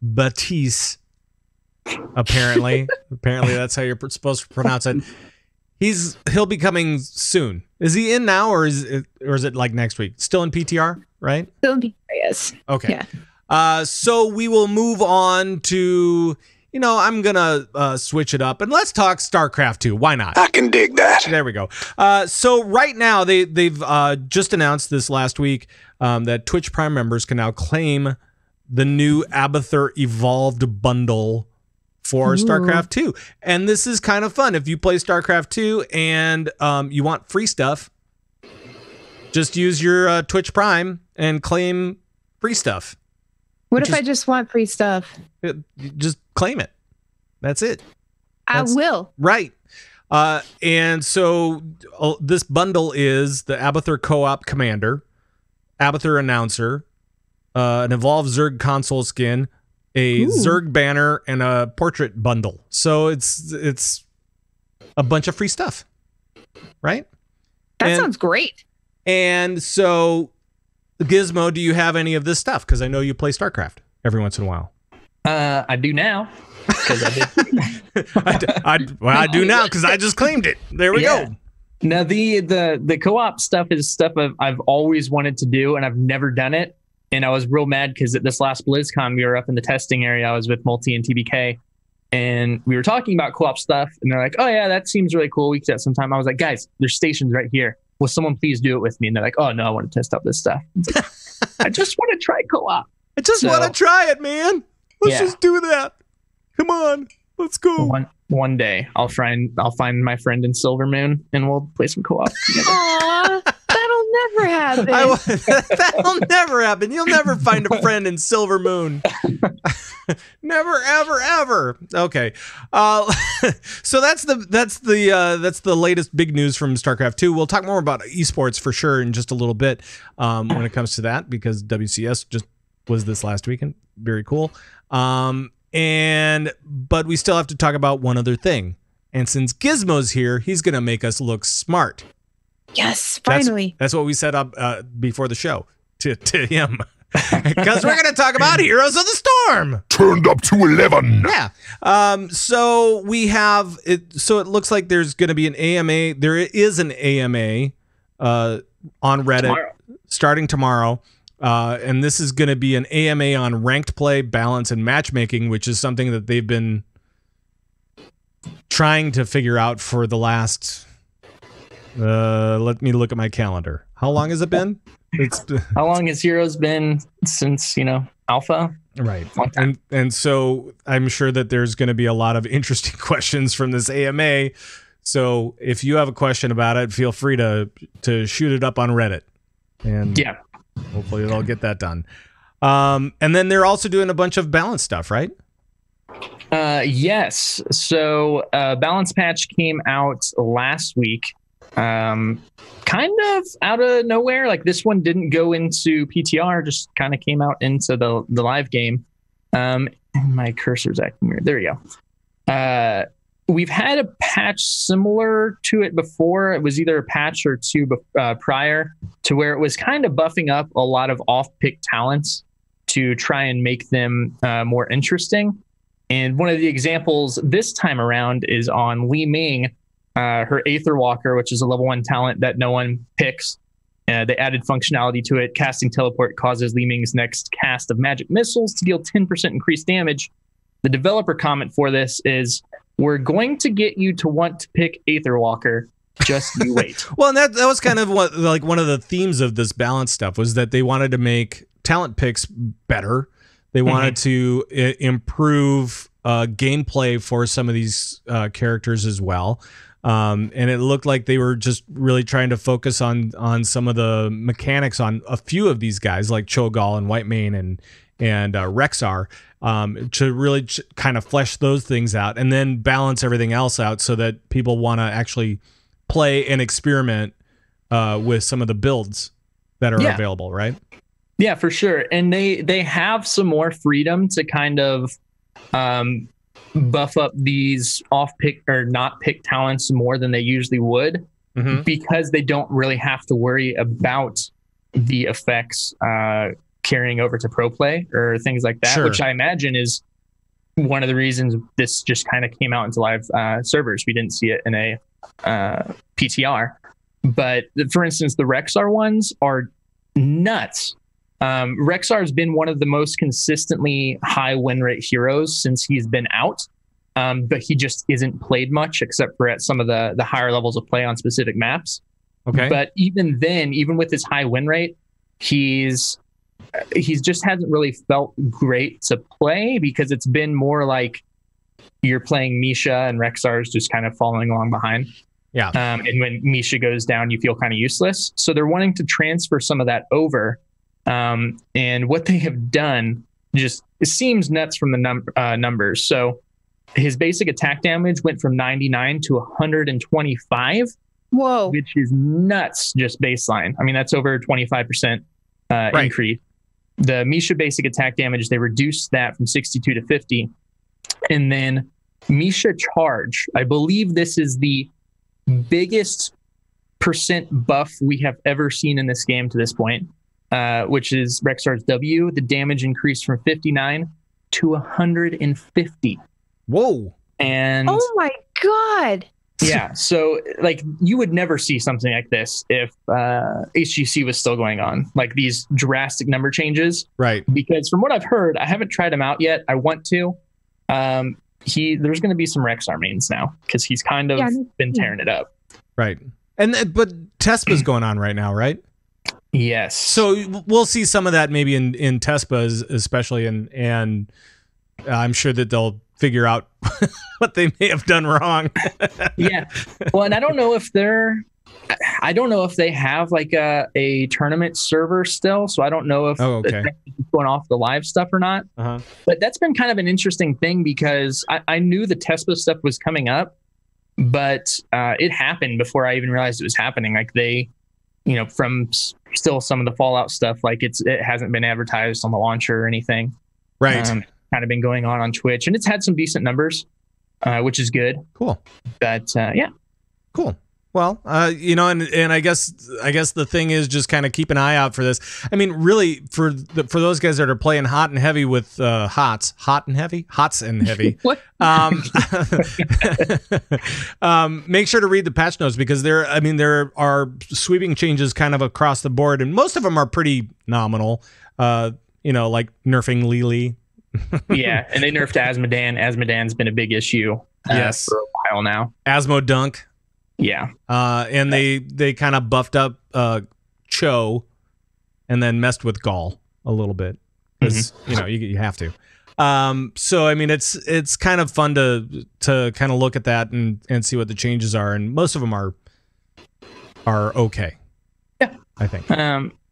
Baptiste, apparently. Apparently that's how you're supposed to pronounce it. He'll be coming soon. Is he in now, or is it like next week? Still in PTR, right? Still in PTR, yes. Okay. Yeah. So we will move on to, I'm gonna switch it up and let's talk StarCraft 2. Why not? I can dig that. There we go. So right now they've just announced this last week that Twitch Prime members can now claim the new Abathur Evolved bundle for StarCraft 2. And this is kind of fun. If you play StarCraft 2 and you want free stuff, just use your Twitch Prime and claim free stuff. What if I just want free stuff? Just claim it. That's it. I will. Right. And so this bundle is the Abathur Co-op Commander, Abathur Announcer, an Evolved Zerg console skin, a Zerg banner, and a portrait bundle. So it's a bunch of free stuff, right? That sounds great. And so, Gizmo, do you have any of this stuff? Because I know you play StarCraft every once in a while. I do now. Because I did. I do now because I just claimed it. There we go. Now the co-op stuff is stuff I've always wanted to do, and I've never done it. And I was real mad because at this last BlizzCon, we were up in the testing area. I was with Multi and TBK, and we were talking about co-op stuff. And they're like, "Oh yeah, that seems really cool. We could have some time." I was like, "Guys, there's stations right here. Will someone please do it with me?" And they're like, "Oh no, I want to test out this stuff." Like, I just want to try co-op. I just want to try it, man. Let's just do that. Come on, let's go. One day, I'll find my friend in Silver Moon, and we'll play some co-op together. Aw, that'll never happen. That'll never happen. You'll never find a friend in Silver Moon. Never, ever, ever. Okay, so that's the latest big news from StarCraft 2. We'll talk more about esports for sure in just a little bit when it comes to that, because WCS just was this last weekend. Very cool. But we still have to talk about one other thing. And since Gizmo's here, he's going to make us look smart. Yes, finally. That's what we set up before the show to him. Because we're going to talk about Heroes of the Storm. Turned up to 11. Yeah. So we have it. So it looks like there's going to be an AMA. There is an AMA on Reddit starting tomorrow. And this is going to be an AMA on ranked play, balance, and matchmaking, which is something that they've been trying to figure out for the last... let me look at my calendar. How long has it been? How long has Heroes been since, Alpha? Right. And so I'm sure that there's going to be a lot of interesting questions from this AMA. So if you have a question about it, feel free to shoot it up on Reddit. And yeah. Hopefully they'll get that done. And then they're also doing a bunch of balance stuff, right? Yes. So balance patch came out last week. Kind of out of nowhere. Like, this one didn't go into PTR, just kind of came out into the live game. My cursor's acting weird. There we go. We've had a patch similar to it before. It was either a patch or two prior, to where it was kind of buffing up a lot of off-pick talents to try and make them more interesting. And one of the examples this time around is on Li Ming, her Aether Walker, which is a level 1 talent that no one picks. They added functionality to it. Casting Teleport causes Li Ming's next cast of magic missiles to deal 10% increased damage. The developer comment for this is, "We're going to get you to want to pick Aether Walker. Just you wait." Well, and that was kind of one of the themes of this balance stuff, was that they wanted to make talent picks better. They wanted to improve gameplay for some of these characters as well. And it looked like they were just really trying to focus on some of the mechanics on a few of these guys, like Cho'Gall and Whitemane and Rexxar, to really kind of flesh those things out, and then balance everything else out so that people want to actually play and experiment with some of the builds that are available, right? Yeah, for sure. And they have some more freedom to kind of buff up these off-pick or not-pick talents more than they usually would, because they don't really have to worry about the effects carrying over to pro play or things like that, which I imagine is one of the reasons this just kind of came out into live servers. We didn't see it in a PTR. But for instance, the Rexxar ones are nuts. Rexxar has been one of the most consistently high win rate heroes since he's been out. But he just isn't played much, except for at some of the higher levels of play on specific maps. Okay. But even then, even with his high win rate, he's just hasn't really felt great to play, because it's been more like you're playing Misha and Rexxar's just kind of following along behind. Yeah. And when Misha goes down, you feel kind of useless. So they're wanting to transfer some of that over. And what they have done just, it seems nuts from the numbers. So his basic attack damage went from 99 to 125. Whoa. Which is nuts, just baseline. I mean, that's over 25% increase. The Misha basic attack damage, they reduced that from 62 to 50. And then Misha charge, I believe this is the biggest percent buff we have ever seen in this game to this point, which is Rexar's W. The damage increased from 59 to 150. Whoa. And Oh my god. yeah, so like you would never see something like this if HGC was still going on, like these drastic number changes. Right. Because from what I've heard, I haven't tried him out yet. I want to. There's going to be some Rexar mains now because he's kind of been tearing it up. Right. But Tespa's going on right now, right? Yes. So we'll see some of that maybe in Tespa especially, and I'm sure that they'll figure out what they may have done wrong. Yeah. Well, and I don't know if they have like a tournament server still, so I don't know if it's going off the live stuff or not. Uh-huh. But that's been kind of an interesting thing because I knew the Tespa stuff was coming up, but it happened before I even realized it was happening. Like they, from still some of the Fallout stuff, like it hasn't been advertised on the launcher or anything. Right. Kind of been going on Twitch, and it's had some decent numbers, which is good. Cool. But yeah. Cool. Well, and I guess the thing is just kind of keep an eye out for this. I mean, really, for those guys that are playing hot and heavy with hots and heavy. What? Make sure to read the patch notes because there are sweeping changes kind of across the board, and most of them are pretty nominal. Like nerfing Lili. Yeah, and they nerfed Asmodan. Asmodan's been a big issue yes. for a while now. Asmo Dunk. Yeah. And they kind of buffed up Cho and then messed with Gaul a little bit because you have to. So I mean it's kind of fun to kind of look at that and see what the changes are, and most of them are okay. Yeah, I think.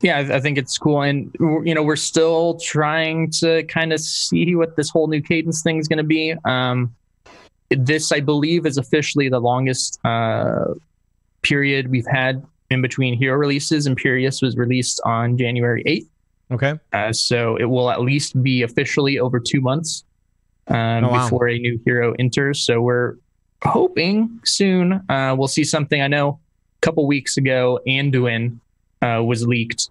I think it's cool, and we're still trying to kind of see what this whole new cadence thing is going to be. This, I believe, is officially the longest period we've had in between hero releases. Imperius was released on January 8th. Okay. So it will at least be officially over 2 months before a new hero enters. So we're hoping soon we'll see something. I know a couple weeks ago, Anduin was leaked.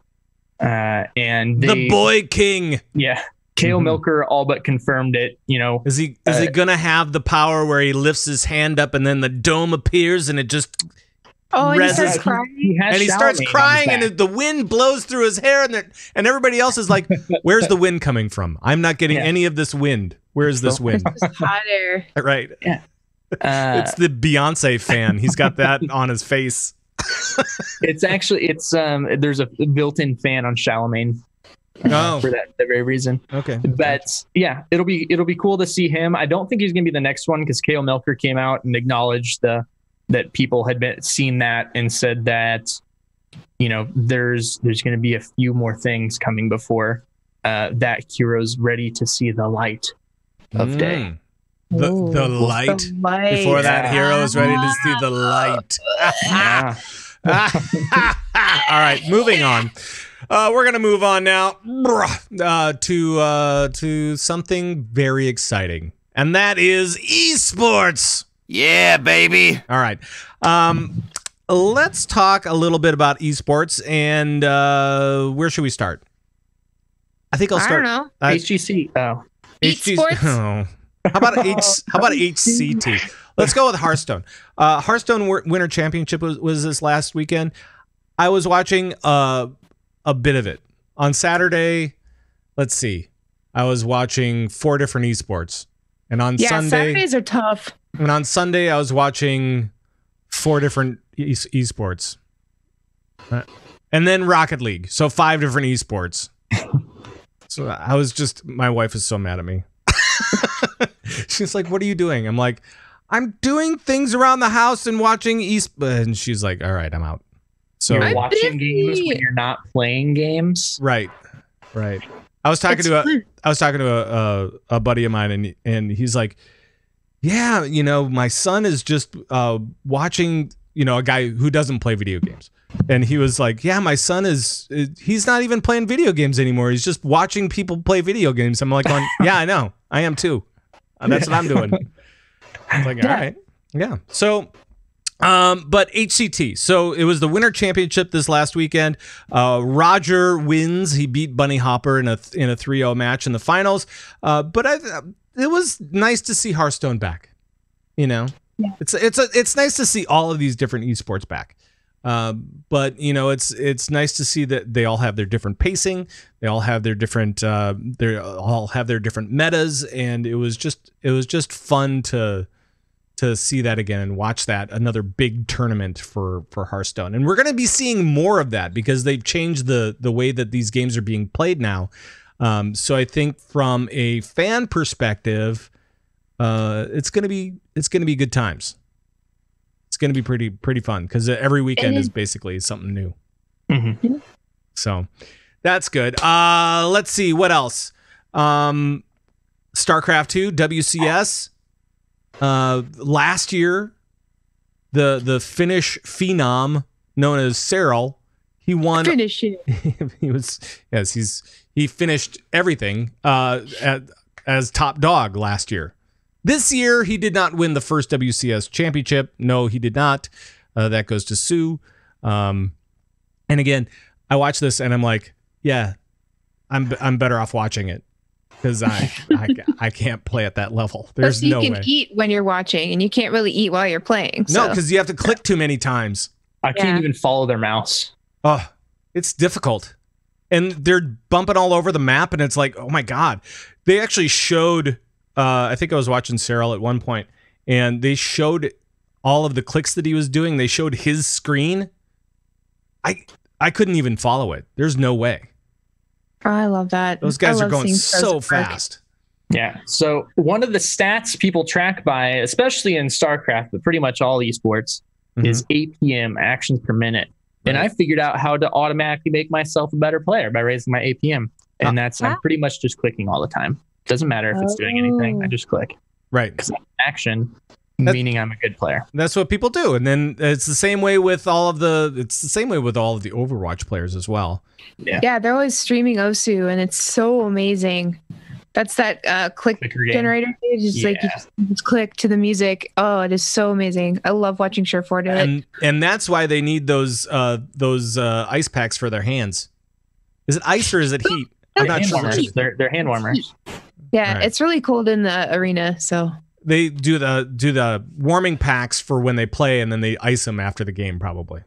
And the Boy King. Yeah. KO Milker all but confirmed it. Is he gonna have the power where he lifts his hand up and then the dome appears and it just and he starts crying? He starts crying and the wind blows through his hair and everybody else is like, where's the wind coming from? I'm not getting any of this wind. Where's this wind? It's hot air. Right. Yeah. It's the Beyonce fan. He's got that on his face. It's there's a built-in fan on Charlemagne. For the very reason. Okay. But yeah, it'll be cool to see him. I don't think he's gonna be the next one because KO Milker came out and acknowledged that people had seen that and said that there's gonna be a few more things coming before that hero's ready to see the light of day. The light before that hero is ready to see the light. All right, moving on. We're gonna move on now to something very exciting, and that is eSports. Yeah, baby. All right, let's talk a little bit about eSports, and where should we start? I think I'll start. I don't know. HGC. Oh, eSports. Oh. How about HCT? Let's go with Hearthstone. Hearthstone Winter Championship was this last weekend. I was watching a bit of it on Saturday. Let's see. I was watching 4 different esports, and on Sunday, Saturdays are tough. And on Sunday, I was watching 4 different esports, and then Rocket League. So 5 different esports. So I was just. My wife is so mad at me. She's like, "What are you doing?" I'm like, "I'm doing things around the house and watching esports." And she's like, "All right, I'm out." So you're watching games when you're not playing games, right? I was talking to a buddy of mine, and he's like, "Yeah, my son is just watching, a guy who doesn't play video games." And he was like, "Yeah, my son he's not even playing video games anymore. He's just watching people play video games." I'm like, "Yeah, I know. I am too. That's what I'm doing." I was like, "All right, yeah." So But HCT. So it was the Winter Championship this last weekend. Roger wins. He beat Bunny Hopper in a 3-0 match in the finals. But it was nice to see Hearthstone back. You know, it's nice to see all of these different esports back. But you know, it's nice to see that they all have their different pacing. They all have their different different metas, and it was just fun to see that again and watch that, another big tournament for Hearthstone. And we're going to be seeing more of that because they've changed the way that these games are being played now. So I think from a fan perspective, it's going to be good times. It's going to be pretty fun because every weekend is basically something new. Mm-hmm. So that's good. Let's see what else. StarCraft 2 WCS. Last year, the Finnish phenom known as Cyril, he won. Finish it. He finished everything as top dog last year. This year, he did not win the first WCS championship. No, he did not. That goes to Sue. And again, I watch this and I'm like, yeah, I'm better off watching it. Because I can't play at that level. There's no way. You can eat when you're watching, and you can't really eat while you're playing. So. No, because you have to click too many times. I can't even follow their mouse. Oh, it's difficult. And they're bumping all over the map, and it's like, oh my God. They actually showed, I think I was watching Cyril at one point, and they showed all of the clicks that he was doing. They showed his screen. I couldn't even follow it. There's no way. Oh, I love that. Those guys are going so fast. Yeah. So one of the stats people track by, especially in StarCraft, but pretty much all esports, is APM, actions per minute. Right. And I figured out how to automatically make myself a better player by raising my APM. And I'm pretty much just clicking all the time. Doesn't matter if it's doing anything. I just click. Right. Because action, meaning I'm a good player. That's what people do. And then it's the same way with all of the Overwatch players as well. Yeah, they're always streaming Osu, and it's so amazing. That's that click generator. Just like you just click to the music. Oh, it is so amazing. I love watching Surefour do it. And that's why they need those ice packs for their hands. Is it ice or is it heat? I'm not sure. They're hand warmers. Yeah, It's really cold in the arena, so they do the warming packs for when they play, and then they ice them after the game, probably.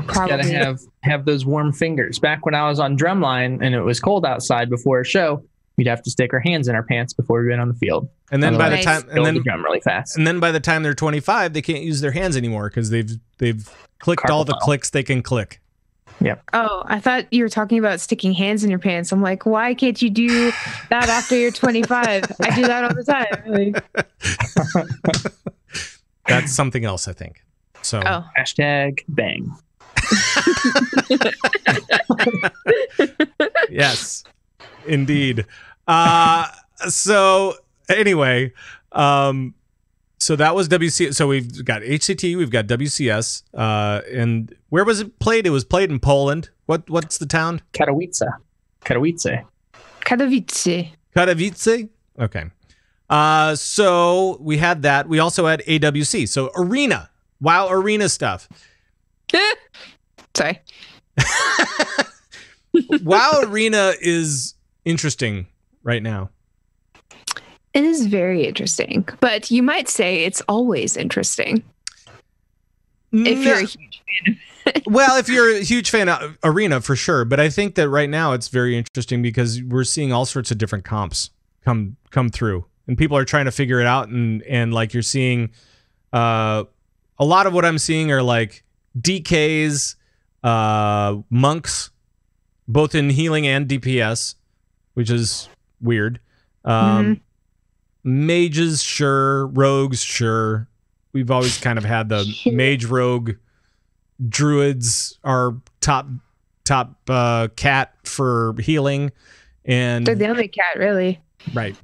Probably. Gotta have those warm fingers. Back when I was on Drumline and it was cold outside before a show, we'd have to stick our hands in our pants before we went on the field. And then by the time the drum really fast. And then by the time they're 25, they can't use their hands anymore because they've clicked all the clicks they can click. Yep. Oh, I thought you were talking about sticking hands in your pants. I'm like, why can't you do that after you're 25? I do that all the time. That's something else, I think. So hashtag bang. Yes, indeed. So anyway, so that was WCS. So we've got HCT, we've got WCS, and where was it played? It was played in Poland. What's the town? Katowice. Okay. So we had that. We also had AWC. So Arena. WoW Arena stuff. Sorry. WoW Arena is interesting right now. It is very interesting, but you might say it's always interesting. If you're a huge fan. Well, if you're a huge fan of Arena, for sure. But I think that right now it's very interesting because we're seeing all sorts of different comps come through. And people are trying to figure it out. And like you're seeing a lot of what I'm seeing are like DKs, monks, both in healing and DPS, which is weird. Mages, sure. Rogues, sure. We've always kind of had the mage rogue. Druids are top cat for healing, and they're the only cat really. Right,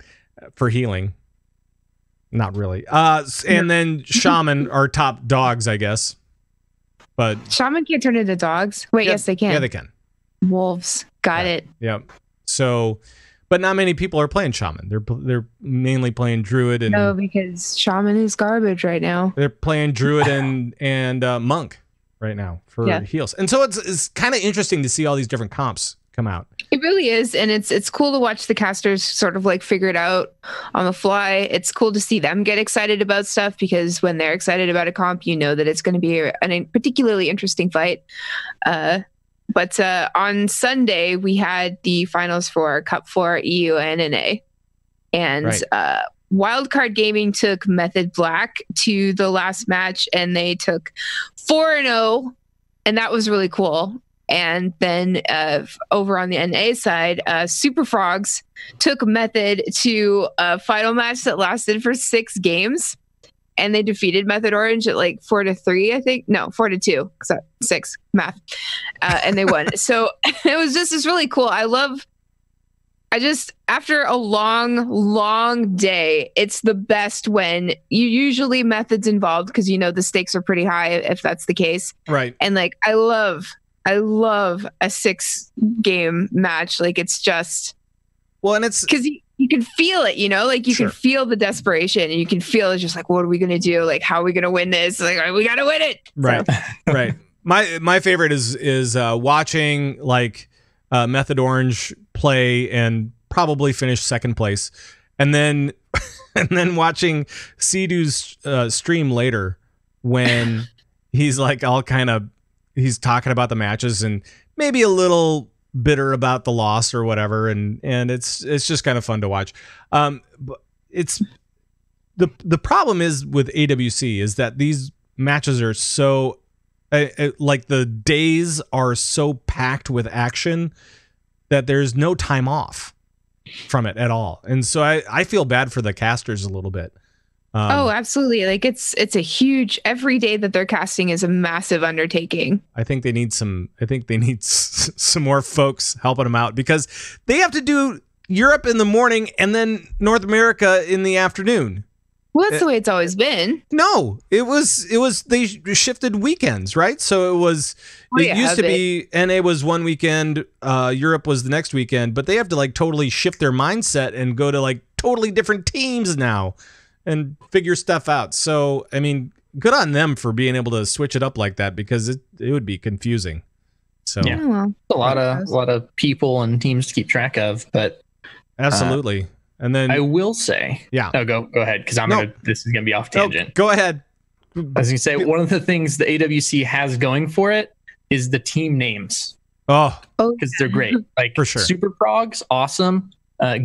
for healing. Not really. And then shaman are top dogs, I guess. But shaman can't turn into dogs. Wait, yes they can. Yeah, they can. Wolves. Got it. Yep. So, But not many people are playing Shaman. They're mainly playing Druid and No, because Shaman is garbage right now. they're playing Druid and Monk right now for heals. And so it's kind of interesting to see all these different comps come out. It really is, and it's cool to watch the casters sort of like figure it out on the fly. It's cool to see them get excited about stuff, because when they're excited about a comp, you know that it's going to be a particularly interesting fight. But on Sunday, we had the finals for Cup 4 EU and NA. And Wildcard Gaming took Method Black to the last match, and they took 4-0, and that was really cool. And then over on the NA side, Super Frogs took Method to a final match that lasted for 6 games. And they defeated Method Orange at like 4-3, I think. No, 4-2. 6 math. And they won. So it was just really cool. After a long day, it's the best when you usually Method's involved, because you know the stakes are pretty high if that's the case. Right. And like I love a 6-game match. Like it's just and it's because you can feel it, you know, like you Sure. can feel the desperation, and you can feel it's just like, what are we gonna do? Like, how are we gonna win this? Like, we gotta win it. right, right. My favorite is watching like Method Orange play and probably finish second place, and then watching Sidu's stream later when he's like he's talking about the matches and maybe a little bitter about the loss or whatever, and it's just kind of fun to watch. But it's the problem is with AWC is that these matches are so like the days are so packed with action that there's no time off from it at all, and so I feel bad for the casters a little bit. Oh, absolutely. Like it's a huge, every day that they're casting is a massive undertaking. I think they need some more folks helping them out, because they have to do Europe in the morning and then North America in the afternoon. Well, that's the way it's always been. No, it was they shifted weekends, right? So it used to be NA was one weekend, Europe was the next weekend, but they have to like totally shift their mindset and go to like totally different teams now and figure stuff out. So, I mean, good on them for being able to switch it up like that, because it would be confusing. So Yeah. a lot of people and teams to keep track of, but absolutely. And then I will say, go ahead, because this is gonna be off tangent. Go ahead. I was gonna say, one of the things the AWC has going for it is the team names. Oh, because they're great. Like for sure. Super Frogs, awesome.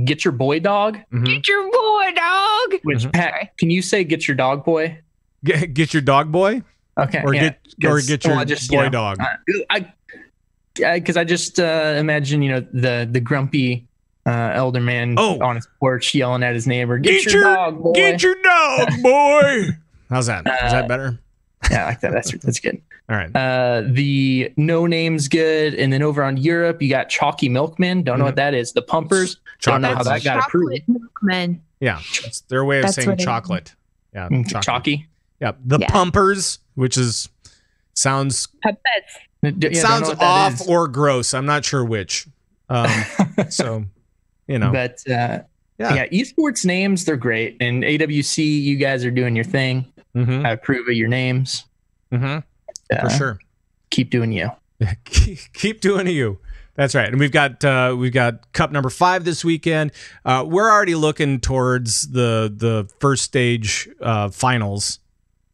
Get your boy dog. Mm-hmm. Get your boy dog. Which Pat, can you say get your dog boy? Get your dog boy? Okay. Or get your boy dog. Because I just imagine, the grumpy elder man on his porch yelling at his neighbor, get your dog boy. Get your dog boy. How's that? Is that better? Yeah, I like that. That's good. All right. The no name's good, and then over on Europe, you got Chalky Milkmen. Don't know what that is. The Pumpers. Don't know how that got approved. Milkmen. Yeah, it's their way of saying chocolate. Yeah, Chalky. Yeah, the Pumpers, which sounds sounds off or gross. I'm not sure which. So, But eSports names, they're great, and AWC, you guys are doing your thing. Mm-hmm. I approve of your names. Mm-hmm. For sure. Keep doing you. Keep doing you. That's right. And we've got Cup number 5 this weekend. We're already looking towards the first stage finals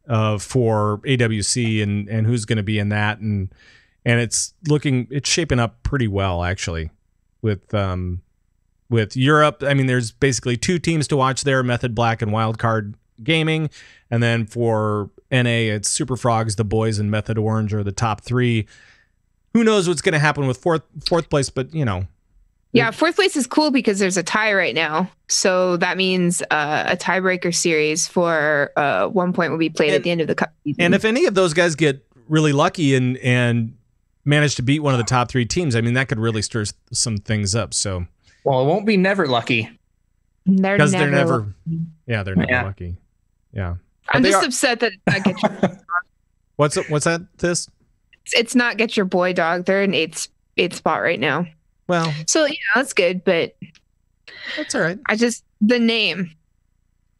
for AWC and who's going to be in that, and it's shaping up pretty well actually with Europe. I mean, there's basically 2 teams to watch there: Method Black and Wildcard Gaming. And then for NA, it's Super Frogs, the boys, and Method Orange are the top 3. Who knows what's going to happen with fourth place, but Yeah, fourth place is cool because there's a tie right now. So that means a tiebreaker series for 1 point will be played at the end of the cup season. And if any of those guys get really lucky and manage to beat one of the top 3 teams, I mean, that could really stir some things up. So, well, it won't be never lucky. They're never lucky. Yeah. I'm just upset that it's not get your What's that, Thyst? It's not get your boy dog. They're in 8th spot right now. Well, so that's good, but That's all right. The name.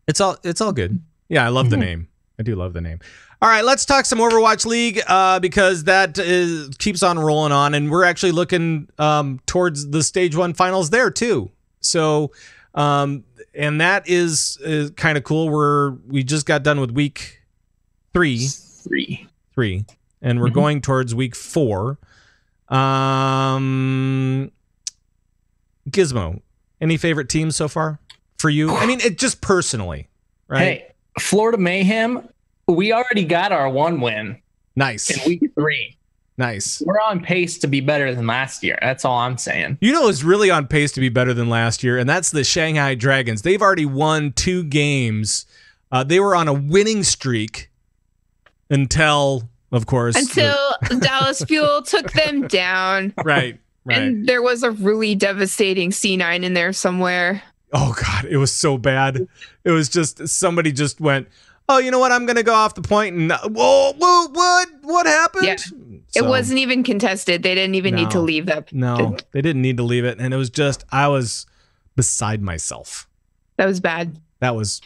It's all good. Yeah, I love the name. I do love the name. All right, let's talk some Overwatch League because that keeps on rolling on, and we're actually looking towards the Stage 1 finals there too. So, and that is kind of cool. We just got done with week 3, and we're going towards week 4. Gizmo, any favorite teams so far for you? I mean, it just personally, right? Hey, Florida Mayhem, we already got our 1 win. Nice. In week 3. Nice. We're on pace to be better than last year. That's all I'm saying. You know, it's really on pace to be better than last year, and that's the Shanghai Dragons. They've already won 2 games. They were on a winning streak until, of course, Dallas Fuel took them down. Right. And there was a really devastating C9 in there somewhere. Oh, God. It was so bad. It was just somebody just went, oh, you know what? I'm going to go off the point. And whoa, what happened? Yeah. It wasn't even contested. They didn't even need to leave that. No, they didn't need to leave it. And it was just, I was beside myself. That was bad. That was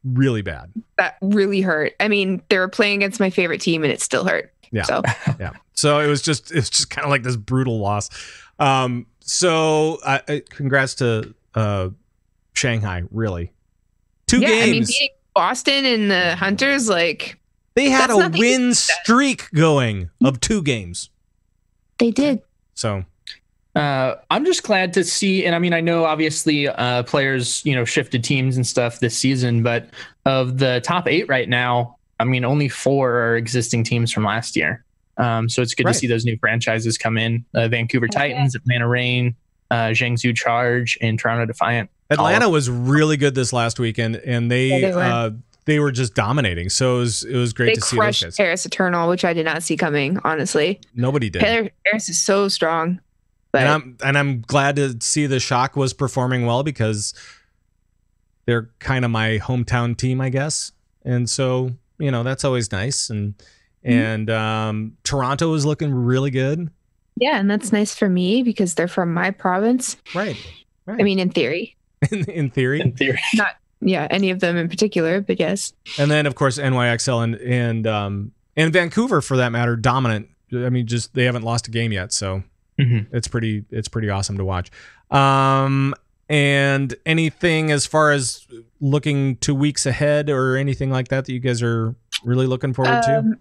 really bad. That really hurt. I mean, they were playing against my favorite team and it still hurt. Yeah. So, yeah. So it was just kind of like this brutal loss. So congrats to Shanghai, really. 2 games. I mean, beating Boston and the Hunters, like, they had a win streak going of 2 games. They did. So I'm just glad to see, and I mean, I know obviously players, shifted teams and stuff this season, but of the top 8 right now, I mean, only 4 are existing teams from last year. So it's good to see those new franchises come in. Vancouver Titans, Atlanta Reign, Jiangsu Charge, and Toronto Defiant. Atlanta was really good this last weekend, and they were just dominating. So it was great to see those guys. They crushed Paris Eternal, which I did not see coming, honestly. Nobody did. Paris is so strong. But and I'm glad to see the Shock was performing well because they're kind of my hometown team, I guess. And so, that's always nice. And Toronto is looking really good. Yeah, and that's nice for me because they're from my province. Right. I mean, in theory. in theory. Not any of them in particular, but yes. And then of course NYXL and Vancouver for that matter, dominant. I mean, just they haven't lost a game yet, so it's pretty awesome to watch. And anything as far as looking 2 weeks ahead or anything like that you guys are really looking forward to?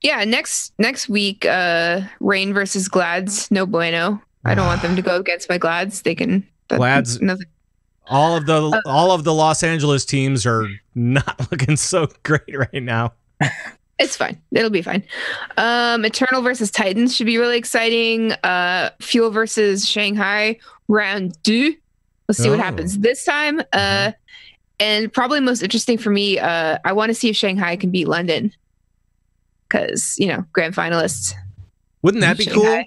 Yeah, next week, Rain versus Glads, no bueno. I don't want them to go against my Glads. They can. Glads. Nothing. All of the Los Angeles teams are not looking so great right now. It's fine. It'll be fine. Eternal versus Titans should be really exciting. Fuel versus Shanghai, round 2. Let's see what happens this time. And probably most interesting for me, I want to see if Shanghai can beat London. Because, grand finalists. Wouldn't that be Shanghai. Cool?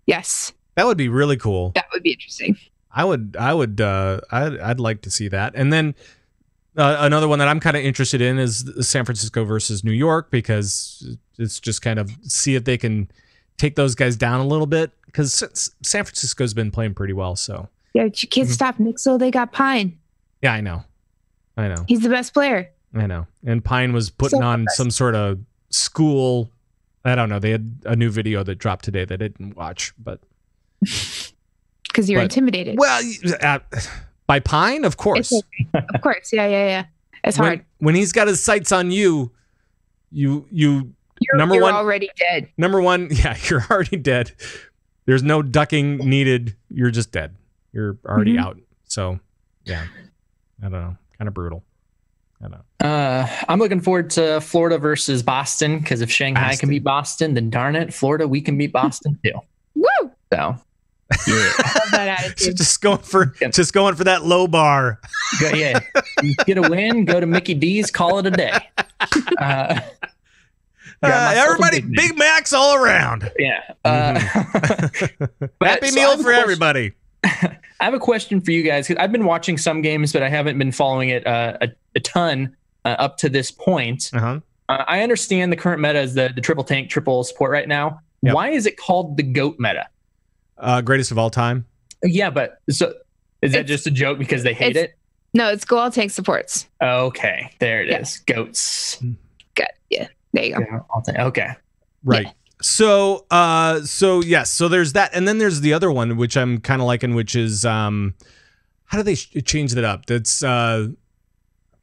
Yes. That would be really cool. That would be interesting. I'd like to see that. And then another one that I'm kind of interested in is San Francisco versus New York, because it's just kind of see if they can take those guys down a little bit, because San Francisco's been playing pretty well. So yeah, but you can't stop Nixel. They got Pine. Yeah, I know. He's the best player. I know. And Pine was putting on some sort of school. I don't know. They had a new video that dropped today that I didn't watch, but because you're intimidated. Well, by Pine, of course. Of course. Yeah. It's hard. When he's got his sights on you're already dead. Number 1, yeah, you're already dead. There's no ducking needed. You're just dead. You're already out. So, yeah. I don't know. Kind of brutal. I don't know. I'm looking forward to Florida versus Boston, because if Shanghai can beat Boston, then darn it, Florida, we can beat Boston too. Woo! So, yeah. I love that attitude. just going for that low bar. Yeah. Get a win, go to Mickey D's, call it a day. Everybody, Big Macs all around. Yeah. Happy meal for everybody. I have a question for you guys, because I've been watching some games, but I haven't been following it a ton up to this point. I understand the current meta is the triple tank, triple support right now. Yep. Why is it called the GOAT meta? Greatest of all time. Yeah, but so Is that just a joke because they hate it? No, it's Goal Tank Supports. Okay, there it is. Goats. Good. Yeah, there you go. Yeah, okay. Right. Yeah. So yes. So there's that, and then there's the other one, which I'm kind of liking, which is how do they change that up? That's I'm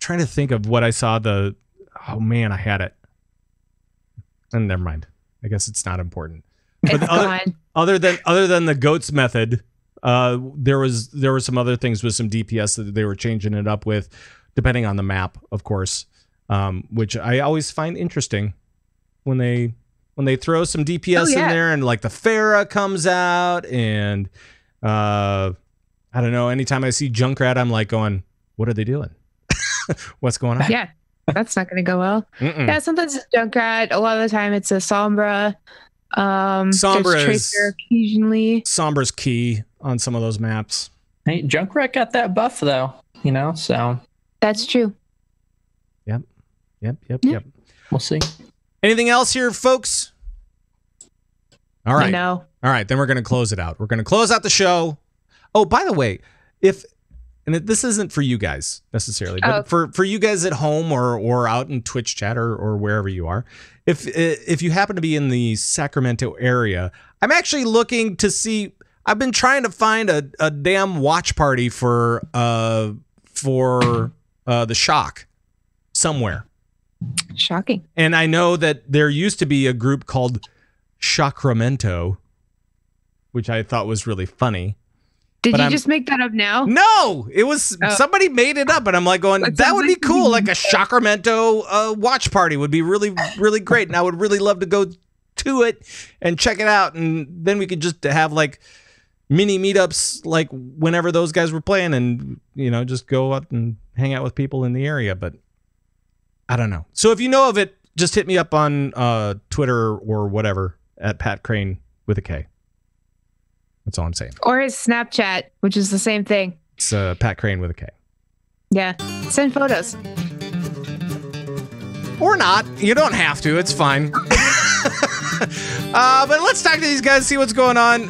trying to think of what I saw. Oh man, I had it. And never mind. I guess it's not important. But other than the goats method, there were some other things with some DPS that they were changing it up with, depending on the map, of course, which I always find interesting when they throw some DPS in there, and like the Pharah comes out, and I don't know. Anytime I see Junkrat, I'm like going, "What are they doing? What's going on?" Yeah, that's not going to go well. Yeah, sometimes it's Junkrat. A lot of the time, it's a Sombra. Sombra Tracer occasionally. Sombra's key on some of those maps. Hey, Junkrat got that buff though, so that's true. Yep. We'll see. Anything else here, folks? All right. No. All right, then we're going to close it out. We're going to close out the show. Oh, by the way, this isn't for you guys necessarily, but for you guys at home or out in Twitch chat or wherever you are, if you happen to be in the Sacramento area, I'm actually looking to see. I've been trying to find a damn watch party for the Shock somewhere. Shocking. And I know that there used to be a group called Shockramento, which I thought was really funny. Did you just make that up now? No, it was somebody made it up, and I'm like going, that would be cool. Like a Shockramento watch party would be really, really great, and I would really love to go to it and check it out, and then we could just have like mini meetups, like whenever those guys were playing, and just go out and hang out with people in the area. But I don't know. So if you know of it, just hit me up on Twitter or whatever at Pat Krane with a K. That's all I'm saying. Or his Snapchat, which is the same thing. It's Pat Krane with a K. Yeah. Send photos. Or not. You don't have to. It's fine. But let's talk to these guys, see what's going on.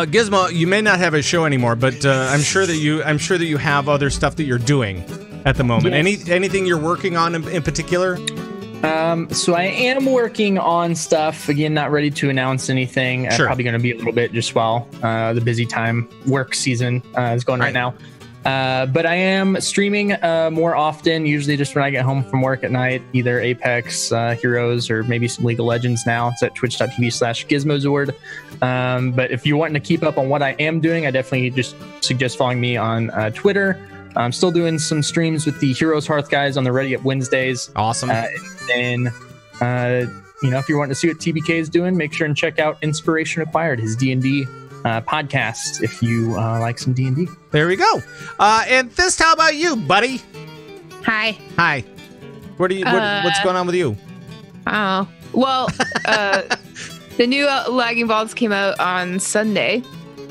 Gizmo, you may not have a show anymore, but I'm sure that you have other stuff that you're doing at the moment. Yes. Anything you're working on in particular? So I am working on stuff. Again, not ready to announce anything. Sure. Probably going to be a little bit just while the busy time work season is going right now. But I am streaming more often, usually just when I get home from work at night, either Apex, Heroes, or maybe some League of Legends now. It's at twitch.tv/Gizmozord. But if you're wanting to keep up on what I am doing, I definitely just suggest following me on Twitter. I'm still doing some streams with the Heroes Hearth guys on the Ready Up Wednesdays. Awesome. And then, if you're wanting to see what TBK is doing, make sure and check out Inspiration Acquired, his D&D podcast, if you like some D&D. There we go. And Thyst, how about you, buddy? Hi. What's going on with you? Oh, well, the new Lagging Balls came out on Sunday,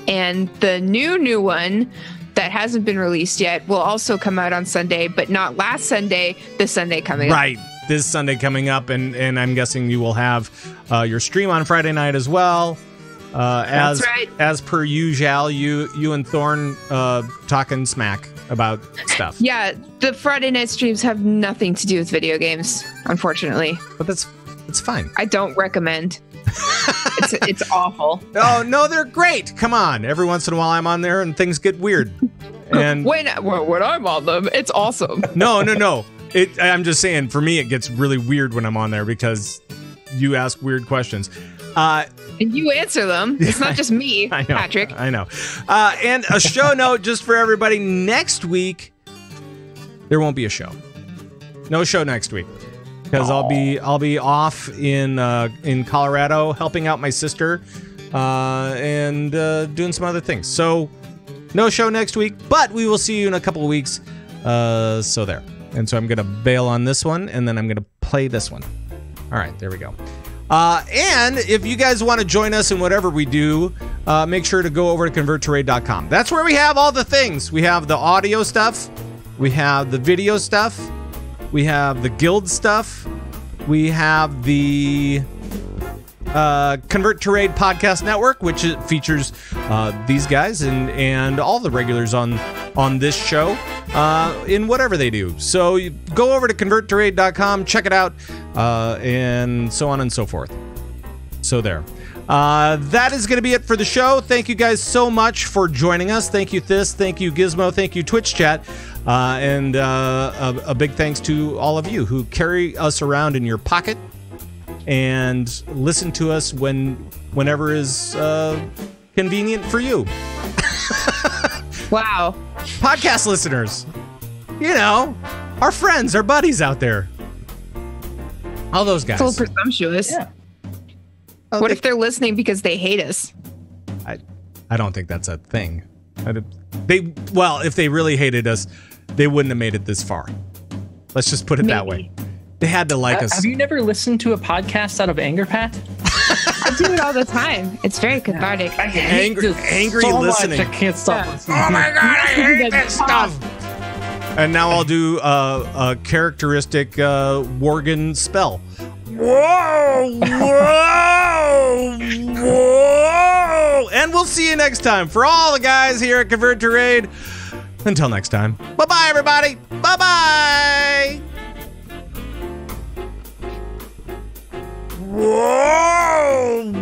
and the new one that hasn't been released yet will also come out on Sunday, but not last Sunday, this Sunday coming up. Right. This Sunday coming up, and I'm guessing you will have your stream on Friday night as well. That's right. As per usual, you and Thorn talking smack about stuff. Yeah, the Friday night streams have nothing to do with video games, unfortunately. But it's fine. I don't recommend. It's awful. Oh no, they're great. Come on, every once in a while I'm on there and things get weird. And when I'm on them, it's awesome. No. I'm just saying, for me, it gets really weird when I'm on there because you ask weird questions. And you answer them. It's not just me, I know, Patrick. I know. And a show note just for everybody. Next week, there won't be a show. No show next week. Because I'll be off in Colorado helping out my sister and doing some other things. So no show next week, but we will see you in a couple of weeks. So there. And so I'm going to bail on this one, and then I'm going to play this one. All right, there we go. And if you guys want to join us in whatever we do, make sure to go over to converttoraid.com. That's where we have all the things. We have the audio stuff. We have the video stuff. We have the guild stuff. We have the Convert to Raid Podcast Network, which features these guys and all the regulars on this show in whatever they do. So you go over to converttoraid.com, check it out, and so on and so forth. So there. That is going to be it for the show. Thank you guys so much for joining us. Thank you, Thyst. Thank you, Gizmo. Thank you, Twitch chat. And a big thanks to all of you who carry us around in your pocket and listen to us whenever is convenient for you. Wow. Podcast listeners. You know, our friends, our buddies out there. All those guys. It's a little presumptuous. Yeah. What if they're listening because they hate us? I don't think that's a thing. If they really hated us, they wouldn't have made it this far. Let's just put it that way. They had to like us. Have you never listened to a podcast out of anger, Pat? I do it all the time. It's very cathartic. Angry so listening. Much, I can't stop listening. Oh my god, I hate this stuff. And now I'll do a characteristic Worgen spell. Whoa! Whoa! Whoa! And we'll see you next time. For all the guys here at Convert to Raid, until next time. Bye-bye, everybody. Bye-bye. Whoa!